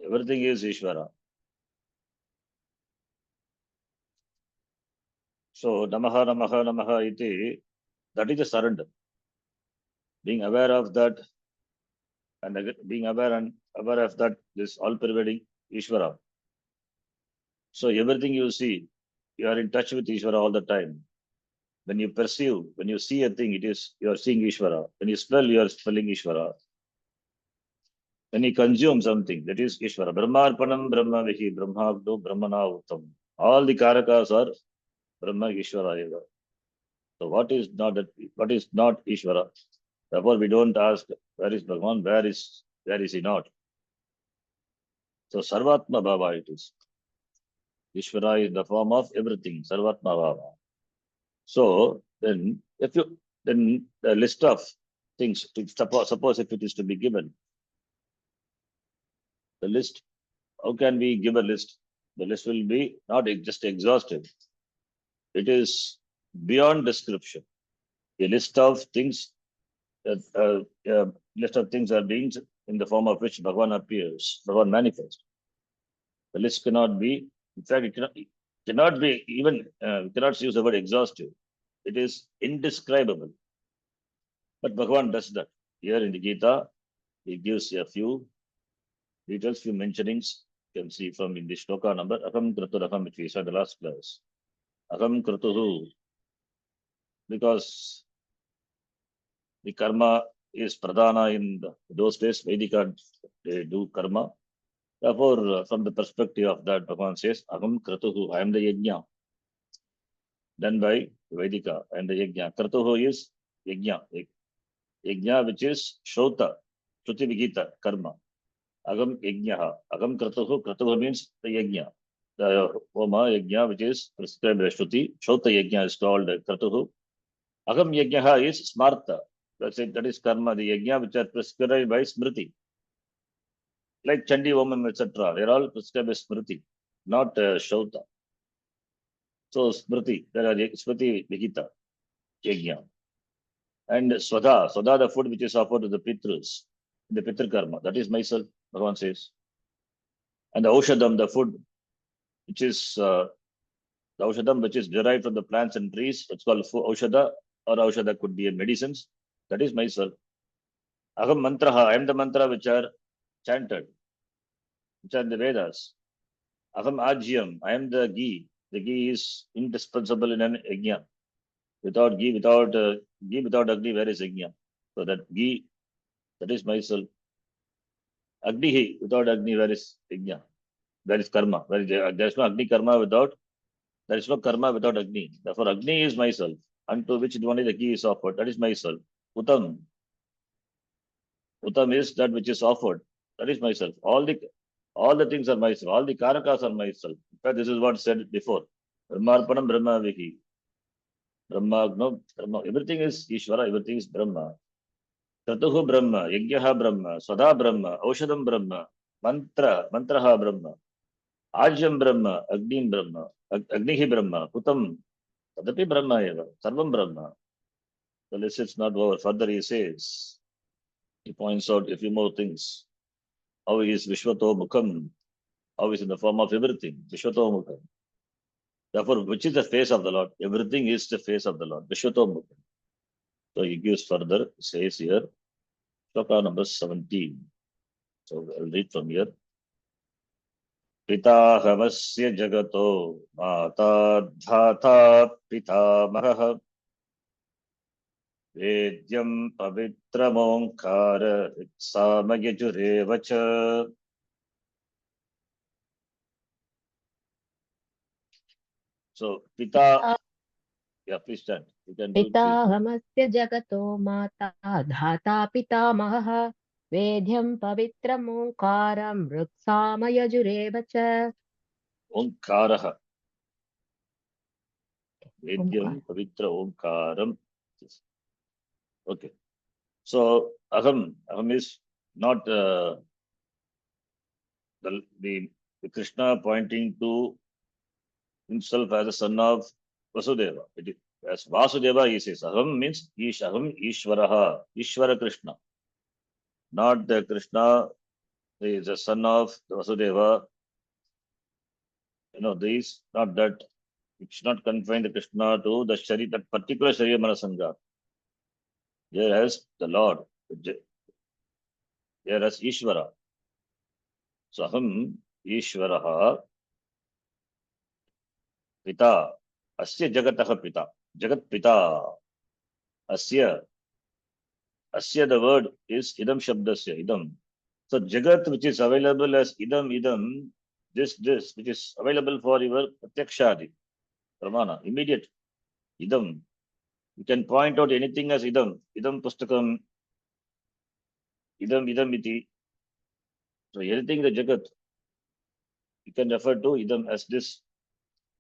Everything is Ishvara. So Namaha Namaha Namaha iti, that is a surrender. Being aware of that and being aware of that, this all-pervading Ishvara. So everything you see, you are in touch with Ishvara all the time. When you perceive, when you see a thing, you are seeing Ishvara. When you smell, you are smelling Ishvara. When you consume something, that is Ishvara. Brahmarpanam Brahma Vihi, Brahmagdo Brahmana Uttam. All the karakas are Brahma Ishvara eva. So what is not Ishvara? Therefore, we don't ask where is Bhagavan, where is he not? So Sarvatma Bhava it is. Ishvara is the form of everything, Sarvatma Bhava. So then the list of things, suppose if it is to be given, the list, how can we give a list? The list will be not just exhaustive. It is beyond description. A list of things list of things are beings in the form of which Bhagavan appears, Bhagavan manifests. The list cannot be, in fact, it cannot be even, we cannot use the word exhaustive. It is indescribable. But Bhagavan does that. Here in the Gita, he gives a few details, few mentionings. You can see from in the shloka number, Akam Kratu which we saw in the last class. Akam Kratuhu, because The karma is pradhana in those days. Vedika, they do karma. Therefore, from the perspective of that, Bhagavan says, Aham Kratuhu, I am the yajna, done by Vedika, and the yajna. Kratuhu is yajna, yajna which is Shrota, Shruti Vigita, karma. Agam yajna, Agam Kratuhu, Kratuhu means the yajna. The Homa yajna which is prescribed by Shruti, Shrota yajna is called Kratuhu. Agam yajna is Smarta, that's it, that is karma, the yajna which are prescribed by Smriti. Like Chandi Omam, etc. They're all prescribed by Smriti, not Shrota. So Smriti, there are Smriti Vigita, Yajna. And Swada, the food which is offered to the Pitrus, the Pitru Karma, that is myself, Bhagavan says. And the Aushadam, the food which is the Aushadam which is derived from the plants and trees, it's called Aushada, or Aushada could be a medicines, that is myself. Aham Mantraha, I am the mantra which are chanted, which are in the Vedas. Aham Ajyam, I am the ghee. The ghee is indispensable in an yajna. Without ghee, without Agni, where is yajna? So that ghee, that is myself. Agni, without Agni, where is yajna? There is karma. There is no Agni karma without, there is no karma without Agni. Therefore, Agni is myself, unto which only the ghee is offered. That is myself. Utam. Utam is that which is offered. That is myself. All the things are myself. All the karakas are myself. In fact, this is what said before. Brahmarpanam Brahma Vihi. Brahma, no, Brahma. Everything is Ishvara, everything is Brahma. Kratuhu Brahma, Yajnaha Brahma, Swada Brahma, Aushadam Brahma, Mantraha Brahma, Ajyam Brahma, Agnim Brahma, Agnihi Brahma, Kutam, Tadapi Brahma Eva, Sarvam Brahma. The list is not over. Further he says, he points out a few more things. How he is Vishwato Mukham, how he is in the form of everything, Vishwato Mukham. Therefore, which is the face of the Lord? Everything is the face of the Lord, Vishwato Mukham. So he gives further, says here, Shloka number 17. So I'll read from here. Pitahamasya jagato mata dhata pitamahah vedyam pavitramonkara samayajureva. So Pita, yeah, please stand. You can do it, please. पिताहमस्य जगतो माता धाता पितामहः वेद्यं पवित्रमोङ्कारं मृत्सामयजुरेव च Onkaraha. Omkar Vedyam pavitra omkaram. Okay. So Aham is not the Krishna pointing to himself as a son of Vasudeva. It is, as Vasudeva he says, Aham means Aham Ishvaraha, Ishvara Krishna. Not the Krishna is a son of Vasudeva. These, not that, it should not confine the Krishna to the that particular Sharira Manasanga. Whereas the Lord, whereas Ishvara. So Aham Ishvaraha Pita, Asya Jagataha Pita, Jagat Pita, Asya. Asya, the word is idam shabdasya, idam. So Jagat, which is available as idam, this, which is available for your pratyakshadi, pramana, immediate idam. You can point out anything as idam pustakam, idam iti. So anything the Jagat, you can refer to idam as this.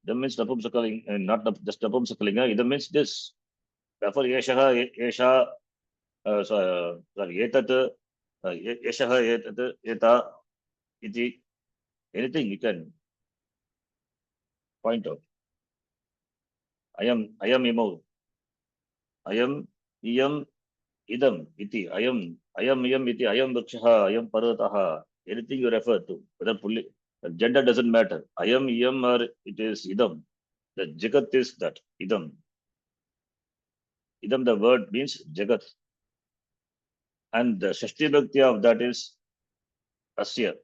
Idam means napumsakaling, and not just napumsakalinga, idam means this. Therefore, yesha, sorry, yetat, yeshaha, yetat, yeta, iti. Anything you can point out. I am imau. I am iyam idam iti. I am iyam iti. I am vrikshaha. I am parvataha. Anything you refer to, whether fully, gender doesn't matter. I am iyam or it is idam. The jagat is that idam. Idam, the word means jagat. And the Shashti Bhakti of that is asya.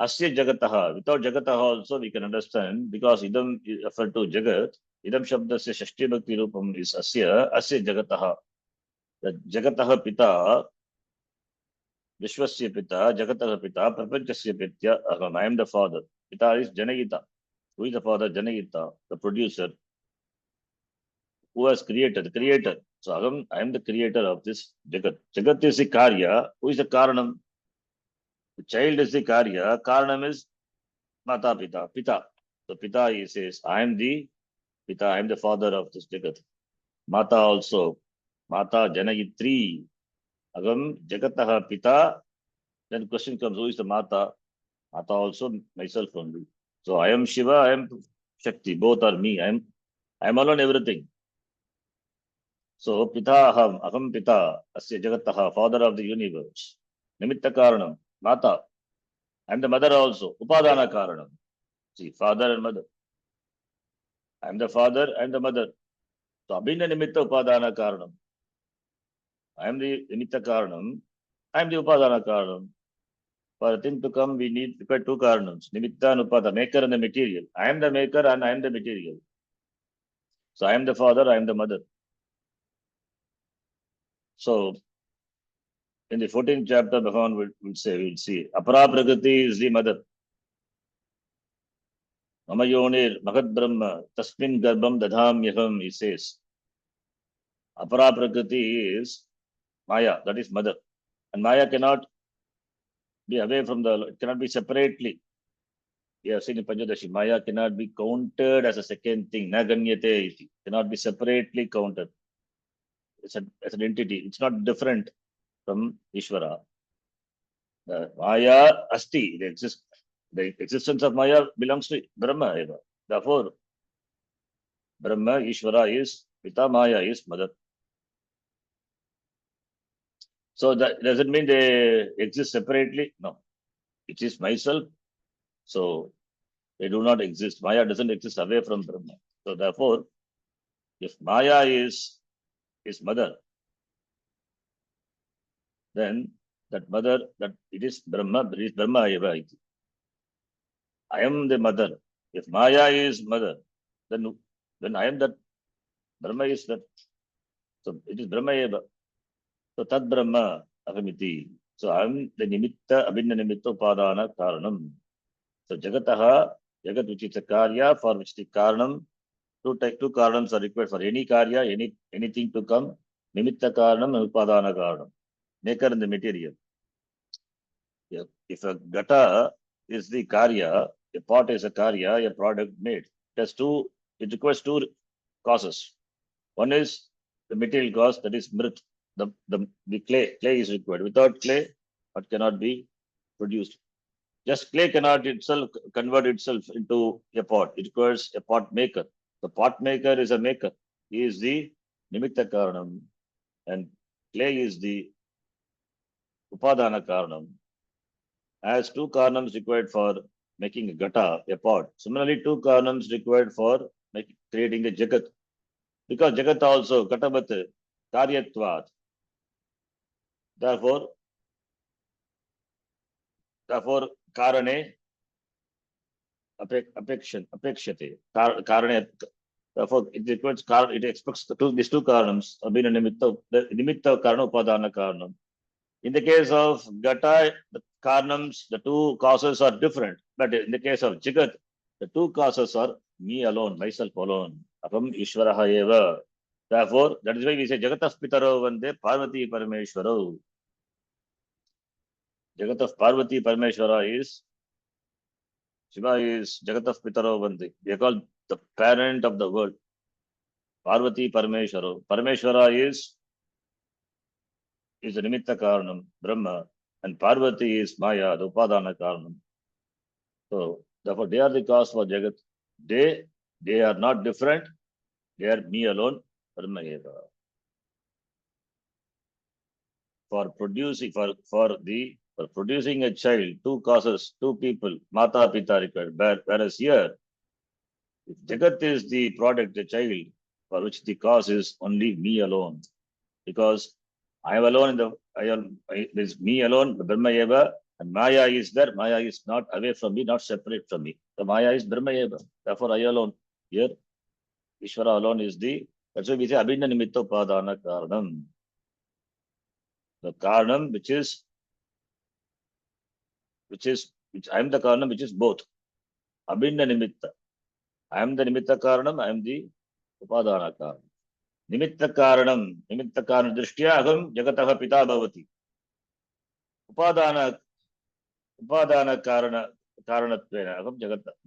Asya jagataha. Without jagataha also we can understand, because idam is referred to jagat. Idam shabdasya Shashti Bhakti rupam is asya jagataha. That Jagataha Pita, Vishwasya Pita, Jagataha Pita, Prapanchasya Pitya Aham. I am the father. Pita is Janagita. Who is the father? Janagita, the producer, who has created, the creator. So Aham, I am the creator of this Jagat. Jagat is the Karya. Who is the Karanam? The child is the Karya. Karanam is Mata Pita. Pita. So Pita, he says, I am the Pita, I am the father of this Jagat. Mata also. Mata Janagitri. Agam Jagataha Pita. Then question comes, who is the Mata? Mata also myself only. So I am Shiva, I am Shakti. Both are me. I am alone everything. So Pita Aham Pita, Asya Jagataha, father of the universe. Nimitta Karanam, Mata. I am the mother also. Upadana Karanam. See, father and mother. I am the father and the mother. So Abhinna Nimitta Upadana Karanam. I am the Nimitta Karanam. I am the Upadana Karanam. For a thing to come, we need require two karanams. Nimitta and Upada, maker and the material. I am the maker and I am the material. So I am the father, I am the mother. So in the 14th chapter, Bhagavan will say, we'll see, Apara Prakriti is the mother. Mamayonir Mahad Brahma, Tasmin Garbham Dadham Yaham, he says. Apara Prakriti is Maya, that is mother. And Maya cannot be away from it cannot be separately. We have seen in Panchadashi, Maya cannot be counted as a second thing. Naganyate iti. Cannot be separately counted. It's an entity. It's not different from Ishvara. Maya asti. The existence of Maya belongs to Brahma. Therefore, Brahma, Ishvara is Pita, Maya is mother. So that doesn't mean they exist separately. No. It is myself. So they do not exist. Maya doesn't exist away from Brahma. So therefore, if Maya is mother, then that mother, that it is Brahma eva iti. I am the mother. If Maya is mother, then I am that. Brahma is that. So it is Brahma eva. So Tad Brahma Ahamiti. So I am the Nimitta, Abhinna Nimitta Upadana Karanam. So Jagataha, Jagat which is a Karya, for which the Karanam, two Karanams are required for any Karya, anything to come. Nimitta Karanam and Upadana Karanam. Maker and the material. Yeah. If a Gata is the Karya, a pot is a Karya, a product made. It requires two causes. One is the material cause, that is Mrit. The clay. Clay is required. Without clay, it cannot be produced. Just clay cannot itself convert itself into a pot. It requires a pot maker. The pot maker is a maker. He is the Nimitta Karanam. And clay is the Upadana Karanam. As two karanams required for making a gata, a pot. Similarly, two karanams required for creating a jagat. Because jagat also katavat karyatvat. Therefore, karane apekshate. Karane. Therefore, it requires it expects these two karanams have been a nimitta karana upadana karanam. In the case of Gata, the Karnams, the two causes are different. But in the case of Jagat, the two causes are me alone, myself alone. Apam Ishvaraha eva. Therefore, that is why we say Jagataf Pitaro Vande Parvati Parameshwaro. Jagataf Parvati Parameshwara is Shiva is Jagataf Pitaro Vande. They are called the parent of the world. Parvati Parameshwaro. Parameshwara is the Nimitta Karanam, Brahma, and Parvati is Maya, the Upadana Karanam. So therefore, they are the cause for Jagat. They are not different. They are me alone. Brahma eva. For producing a child, two causes, two people, Mata Pita required. Whereas here, if Jagat is the product, the child, for which the cause is only me alone. Because I am alone it is me alone, Brahma eva, and Maya is there. Maya is not away from me, not separate from me. The Maya is Brahma eva. Therefore, I alone. Here, Ishvara alone is that's why we say Abhinna Nimitta Upadana Karanam. The Karanam, which I am the Karanam, which is both. Abhinna Nimitta. I am the Nimitta Karanam, I am the Upadana Karanam. Nimitta Karanam Drishtya Aham Jagataha Pita Bhavati. Upadana Karanattvena Aham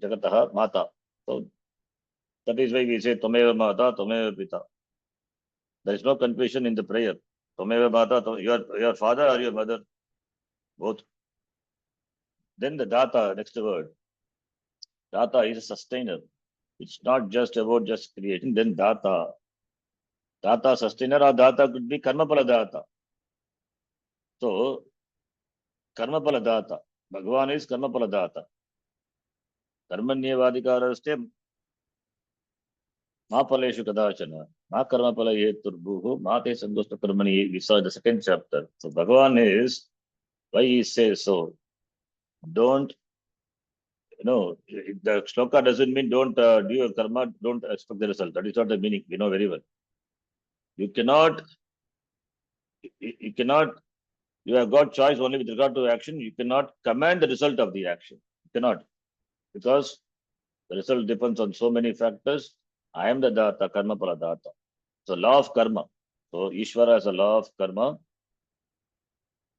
Jagataha Mata. So that is why we say Tameva Mata, Tameva Pita. There is no confusion in the prayer. Tameva Mata, your father or your mother, both. Then the Data, next word. Data is a sustainer. It's not just about just creating. Then Data sustainer or Data could be Karmapala Data. So Karmapala Data. Bhagavan is Karmapala Data. Karmanyevadikaraste Ma Paleshu Kadachana. Ma Karmapala Yeturbuhu. Ma Te Sandosta Karmani. We saw the second chapter. So Bhagavan is, why he says so. Don't, the shloka doesn't mean don't do your karma, don't expect the result. That is not the meaning. We know very well. You cannot, you have got choice only with regard to action. You cannot command the result of the action. You cannot. Because the result depends on so many factors. I am the data, karma pala data. So law of karma. So Ishvara has a law of karma.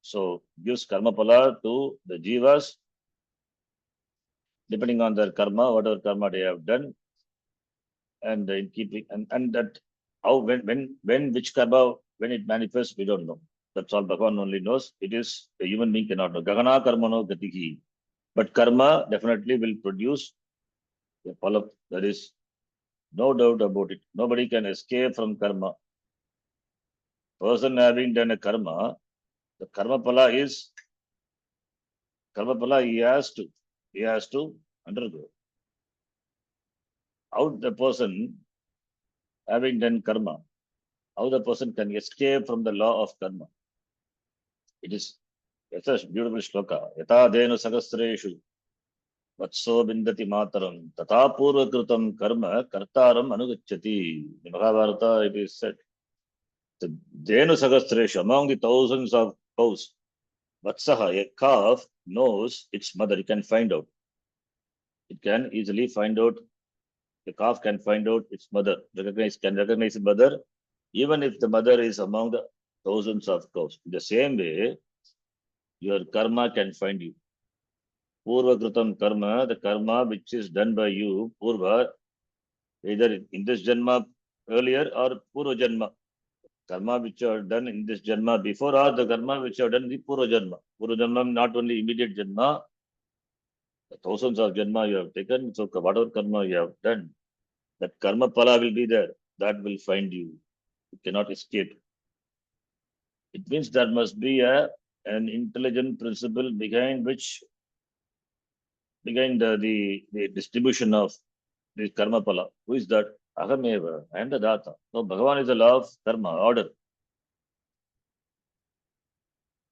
So gives karma pala to the jivas depending on their karma, whatever karma they have done, and in keeping and that how when which karma when it manifests, we don't know. That's all Bhagavan only knows. It is a human being cannot know. Gagana karmano gatihi. But karma definitely will produce a phala. There is no doubt about it. Nobody can escape from karma. Person having done a karma, the karma phala is karma phala he has to undergo. How the person having done karma, how the person can escape from the law of karma. It is it's a beautiful shloka. Yata denu sagastreshu vatso bindati mataram tata purvakrutam karma kartaram anugacchati. In Mahabharata it is said, the denu sagastreshu, among the thousands of cows, vatsaha, a calf, knows its mother. It can find out. It can easily find out. The calf can find out its mother. Can recognize its mother, even if the mother is among the thousands of cows. In the same way, your karma can find you. Purva Kritam karma, the karma which is done by you, Purva, either in this Janma earlier or Purva Janma. Karma which are done in this Janma before or the karma which are done in the Purva Janma. Purva Janma, not only immediate Janma, thousands of Janma you have taken, so whatever karma you have done, that karma pala will be there. That will find you. You cannot escape. It means there must be an intelligent principle behind the distribution of the karma pala. Who is that? Ahameva. I am the data. So Bhagavan is the law of karma, order.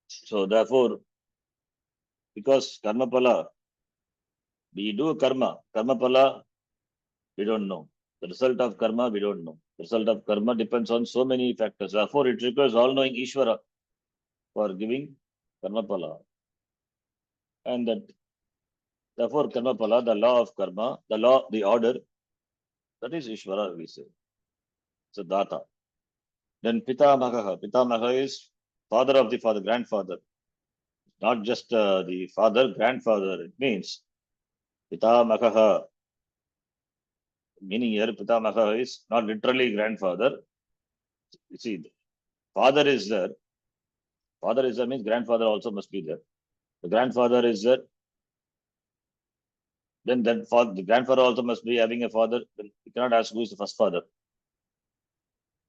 So therefore, because karma pala, we do karma pala, we don't know. The result of karma, we don't know. The result of karma depends on so many factors. Therefore, it requires all-knowing Ishvara for giving karma pala. And that therefore karma pala, the law of karma, the order, that is Ishvara, we say. So data. Then Pitamaha. Pitamaha is father of the father, grandfather. Not just the father, grandfather. It means Pitamaha. Meaning here, Pitamaha is not literally grandfather. You see, father is there. Father is there means grandfather also must be there. The grandfather is there. Then the grandfather also must be having a father. Then you cannot ask who is the first father.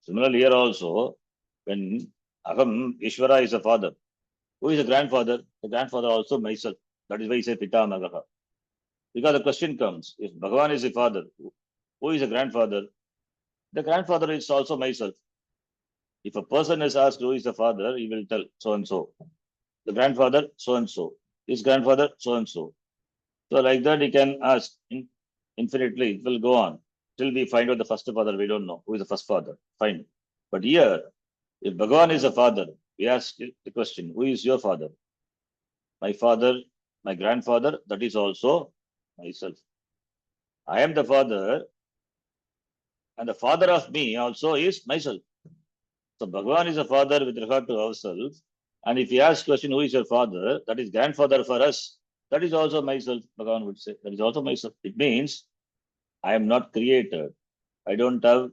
Similarly, here also, when Aham, Ishvara is a father. Who is a grandfather? The grandfather also myself. That is why he says Pitamagaha. Because the question comes, if Bhagavan is a father, who is a grandfather? The grandfather is also myself. If a person is asked who is the father, he will tell so and so. The grandfather, so and so. His grandfather, so and so. So like that, he can ask infinitely. It will go on till we find out the first father. We don't know who is the first father. Fine. But here, if Bhagavan is a father, We ask the question, who is your father? My father, my grandfather, that is also myself. I am the father, and the father of me also is myself. So Bhagavan is a father with regard to ourselves. And if you ask question, who is your father? That is grandfather for us. That is also myself, Bhagavan would say. That is also myself. It means I am not created. I don't have,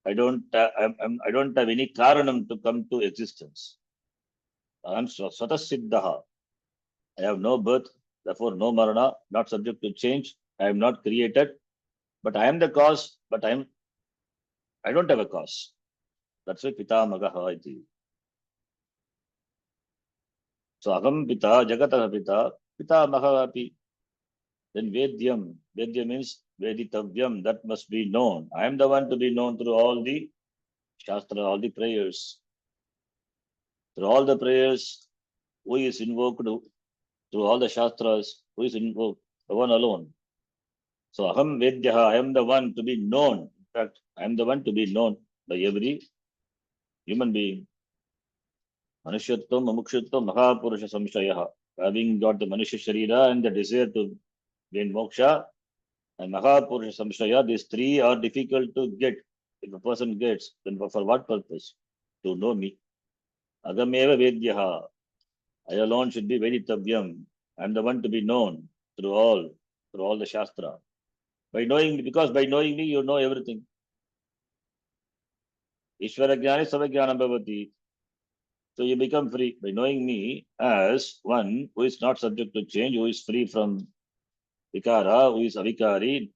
I don't have any karanam to come to existence. I am swatah siddhaha. I have no birth, therefore no marana, not subject to change. I am not created, but I am the cause, but I don't have a cause. That's why Pitamagaha iti. So Aham Pita, Jagatah Pita, Pitamaha api. Then Vedyam. Vedya means Veditavyam, that must be known. I am the one to be known through all the Shastra, all the prayers. Through all the prayers, who is invoked through all the Shastras, who is invoked, the one alone. So Aham Vedyaha, I am the one to be known. In fact, I am the one to be known by every human being. Manushyatvam, Mamukshutvam, Mahapurusha Samshaya. Having got the Manusha Sharira and the desire to gain moksha, and Mahapurusha Samshaya, these three are difficult to get. If a person gets, then for what purpose? To know me. Agameva Vedyaha. I alone should be Veditavyam. I am the one to be known through all the Shastra. By knowing me, because by knowing me, you know everything. Ishvara Jnani Savajnanam Bhavati. So you become free by knowing me as one who is not subject to change, who is free from vikara, who is avikari.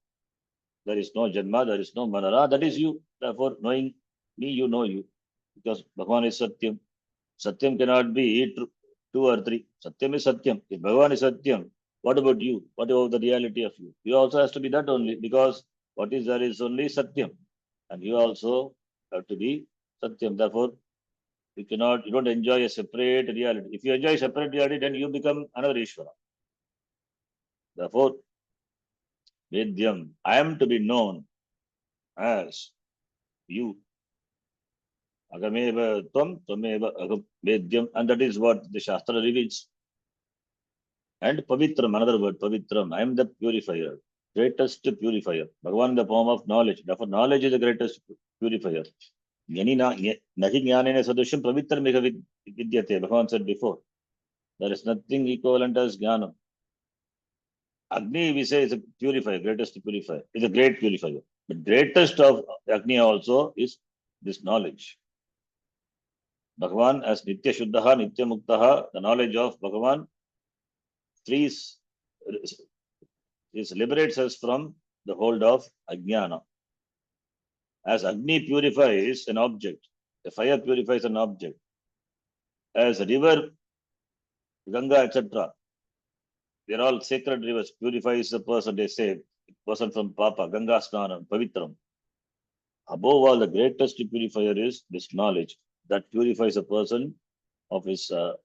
There is no janma, there is no manara. That is you. Therefore, knowing me, you know you. Because Bhagavan is Satyam. Satyam cannot be two or three. Satyam is Satyam. If Bhagavan is Satyam, what about you? What about the reality of you? You also has to be that only, because what is there is only Satyam. And you also have to be Satyam. Therefore, you don't enjoy a separate reality. If you enjoy a separate reality, then you become another Ishvara. Therefore, Vedyam, I am to be known as you. Agameva Tvam, Tvameva Agam Vedyam, and that is what the Shastra reveals. And Pavitram, another word, Pavitram, I am the purifier, greatest purifier. Bhagavan in the form of knowledge. Therefore, knowledge is the greatest purifier. Nahi jnanena sadusham pavitram eka vidyate. Bhagavan said before. There is nothing equivalent as jnanam. Agni, we say, is a purifier, greatest purifier, is a great purifier. The greatest of Agni also is this knowledge. Bhagavan as Nitya Shuddhaha, Nitya Muktaha, the knowledge of Bhagavan frees, liberates us from the hold of Ajnana. As Agni purifies an object, the fire purifies an object. As a river, Ganga, etc., they're all sacred rivers, purifies the person, they say, person from Papa, Ganga Snanam, Pavitram. Above all, the greatest purifier is this knowledge that purifies a person of his, the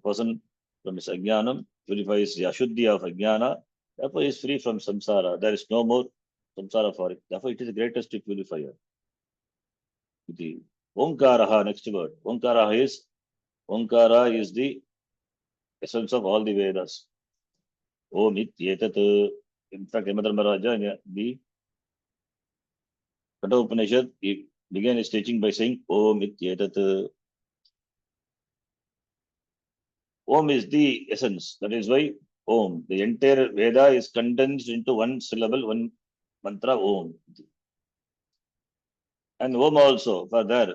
person from his ajnanam, purifies the ashuddhi of ajnana. Therefore, he is free from samsara. There is no more samsara for it. Therefore, it is the greatest purifier. The Omkaraha, next word. Omkara is the essence of all the Vedas. Om Ityetat. In fact, Yamadharmaraja, the Kata Upanishad, he began his teaching by saying Om Ityetat. Om is the essence. That is why Om. The entire Veda is condensed into one syllable, one mantra, Om. And Om also for there,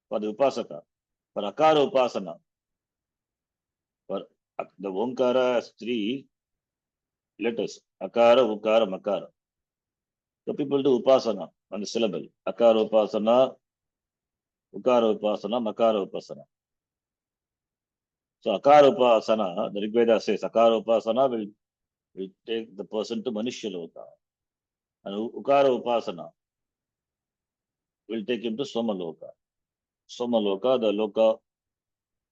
for the Upasaka, for Akara Upasana. For the Omkara has three letters, Akara, Ukara, Makara. So people do Upasana on the syllable. Akara Upasana, Ukara Upasana, Makara Upasana. So Akara Upasana, the Rigveda says, Akara Upasana will take the person to Manushya Loka. And Ukara Upasana will take him to Somaloka. Somaloka, the Loka,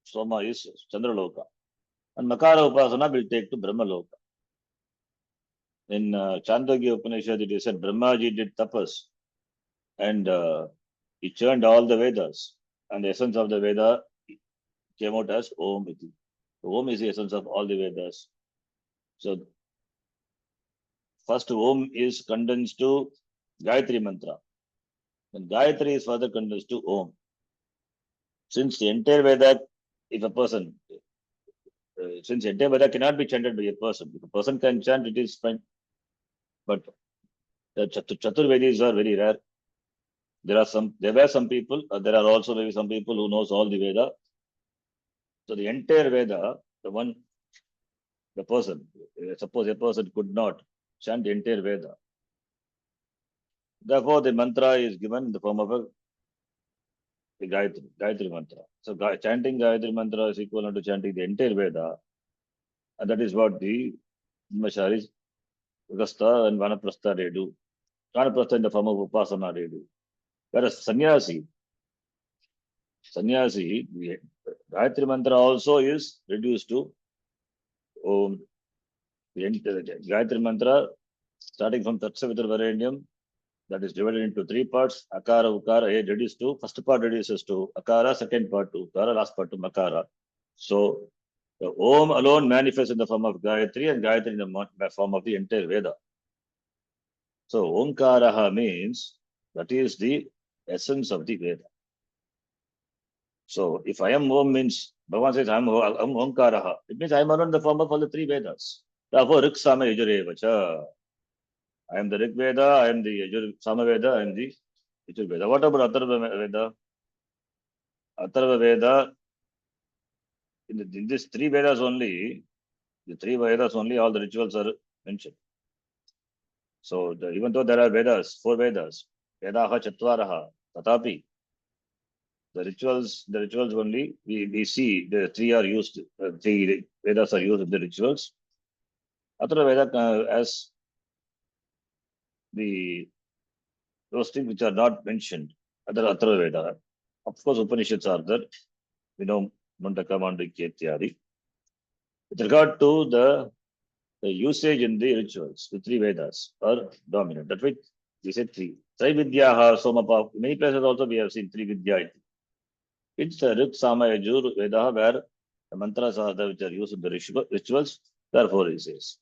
Soma is Chandraloka. And Makara Upasana will take to Brahmaloka. In Chandogya Upanishad, it is said Brahmaji did tapas and he churned all the Vedas. And the essence of the Veda came out as Om Iti. Om is the essence of all the Vedas. So first Om is condensed to Gayatri Mantra. And Gayatri is further condensed to Om. Since the entire Veda, if a person, since the entire Veda cannot be chanted by a person, if a person can chant, it is fine. But the Chaturvedis are very rare. There were some people, there are also maybe some people who knows all the Veda. So the entire Veda, the person, suppose a person could not chant the entire Veda. Therefore, the mantra is given in the form of the Gayatri mantra. So chanting Gayatri mantra is equivalent to chanting the entire Veda. And that is what the Brahmacharis, Agastha and Vanaprastha they do. Vanaprastha in the form of Upasana they do. Whereas Sannyasi, the Gayatri mantra also is reduced to Om. The Gayatri mantra, starting from Tatsavitar Varenyam, that is divided into three parts. Akara, Ukara, reduced to, first part reduces to Akara, second part to Ukara, last part to Makara. So the Om alone manifests in the form of Gayatri and Gayatri in the form of the entire Veda. So Omkaraha means that is the essence of the Veda. So if I am Om means, Bhagavan says I am Omkaraha. It means I am alone in the form of all the three Vedas. Therefore, Rik Sama Yajurevacha. I am the Rig Veda, I am the Sama Veda, I am the Yajur Veda. What about Atharva Veda? Atharva Veda, in these three Vedas only, all the rituals are mentioned. So even though there are Vedas, four Vedas, Vedaha Chatvaraha, Tatapi, the rituals only, we see the three are used, three Vedas are used in the rituals. Atharva Veda as those things which are not mentioned, other Atharva Veda. Of course, Upanishads are there. We know Mundaka, Mandukya, Ityadi. With regard to the usage in the rituals, the three Vedas are dominant. That way, we said three. Trividyaha, Somapa. Many places also we have seen three Vidya. It's Rik, Sama, Yajur, Vedaha, where the mantras are there which are used in the rituals. Therefore, he says.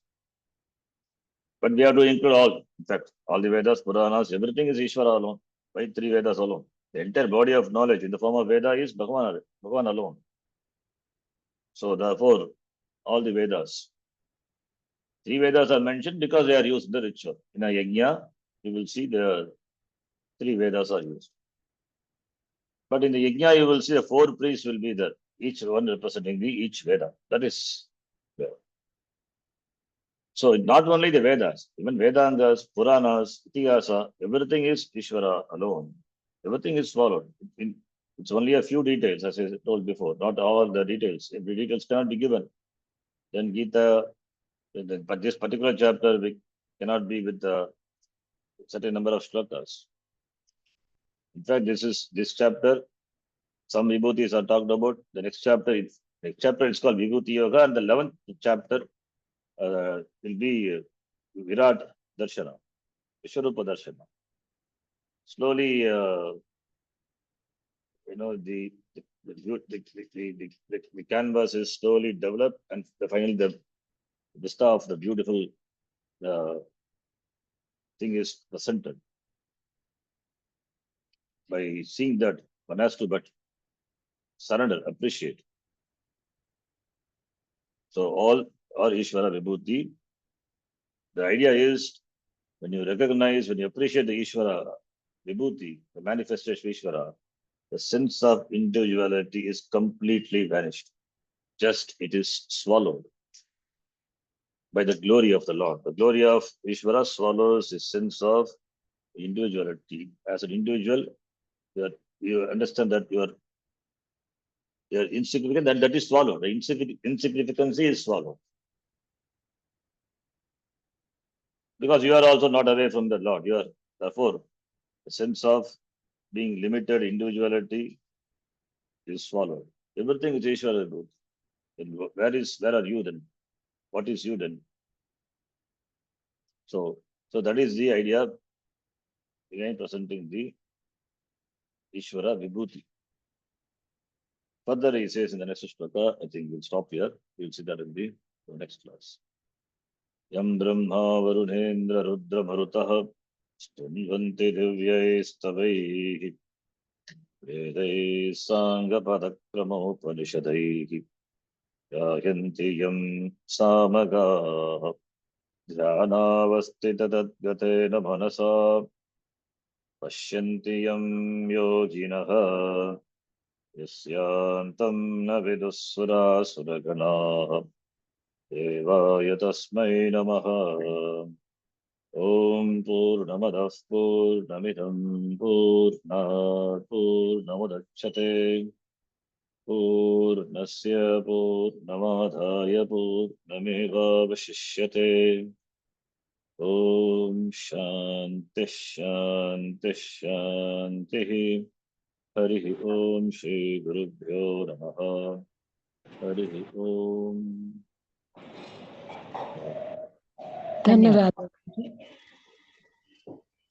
But we have to include all. In fact, all the Vedas, Puranas, everything is Ishvara alone. Why three Vedas alone? The entire body of knowledge in the form of Veda is Bhagavan alone. So therefore, all the Vedas. Three Vedas are mentioned because they are used in the ritual. In a yajna, you will see the three Vedas are used. But in the yajna, you will see the four priests will be there, each one representing each Veda. That is there. So not only the Vedas, even Vedangas, Puranas, Itihasa, everything is Ishvara alone. Everything is followed. It's only a few details, as I told before, not all the details. Every details cannot be given. Then Gita, but this particular chapter cannot be with a certain number of shlokas. In fact, this chapter, some vibhutis are talked about. The next chapter is called Vibhuti Yoga, and the 11th chapter will be Virat Darshana, Vishwarupa Darshana. Slowly, the canvas is slowly developed, and finally the vista of the beautiful thing is presented. By seeing that, one has to but surrender, appreciate. So all or Ishvara Vibhuti, the idea is when you recognize, when you appreciate the Ishvara Vibhuti, the manifestation of Ishvara, the sense of individuality is completely vanished. Just it is swallowed by the glory of the Lord. The glory of Ishvara swallows the sense of individuality. As an individual, you understand that you are insignificant, and that is swallowed. The insignificancy is swallowed. Because you are also not away from the Lord. You are, therefore, the sense of being limited, individuality is swallowed. Everything is Ishvara Bhut. Where are you then? What is you then? So that is the idea behind presenting the Ishvara Vibhuti. Further, he says in the next shloka, I think we'll stop here. We'll see that in the next class. Yam Brahma Varunendra Rudra Marutah Stunvanti Divyaistavaihi Vedai Sangapadakramopanishadaihi Yayanti Yam Samagaha Dhyanavastitadadgatena Manasa Pashyanti Yam Yoginaha Yasyantam na vidusura suragana devaya tasmai namaha. Om Purnamadah Purnamidam Purnat Purnamudachyate Purnasya Purnamadhaya Purnameva Vashishyate. Om Shanti Shanti Shanti. Hari Om Shri Gurubhyo Namaha. Hari Om. धन्यवाद।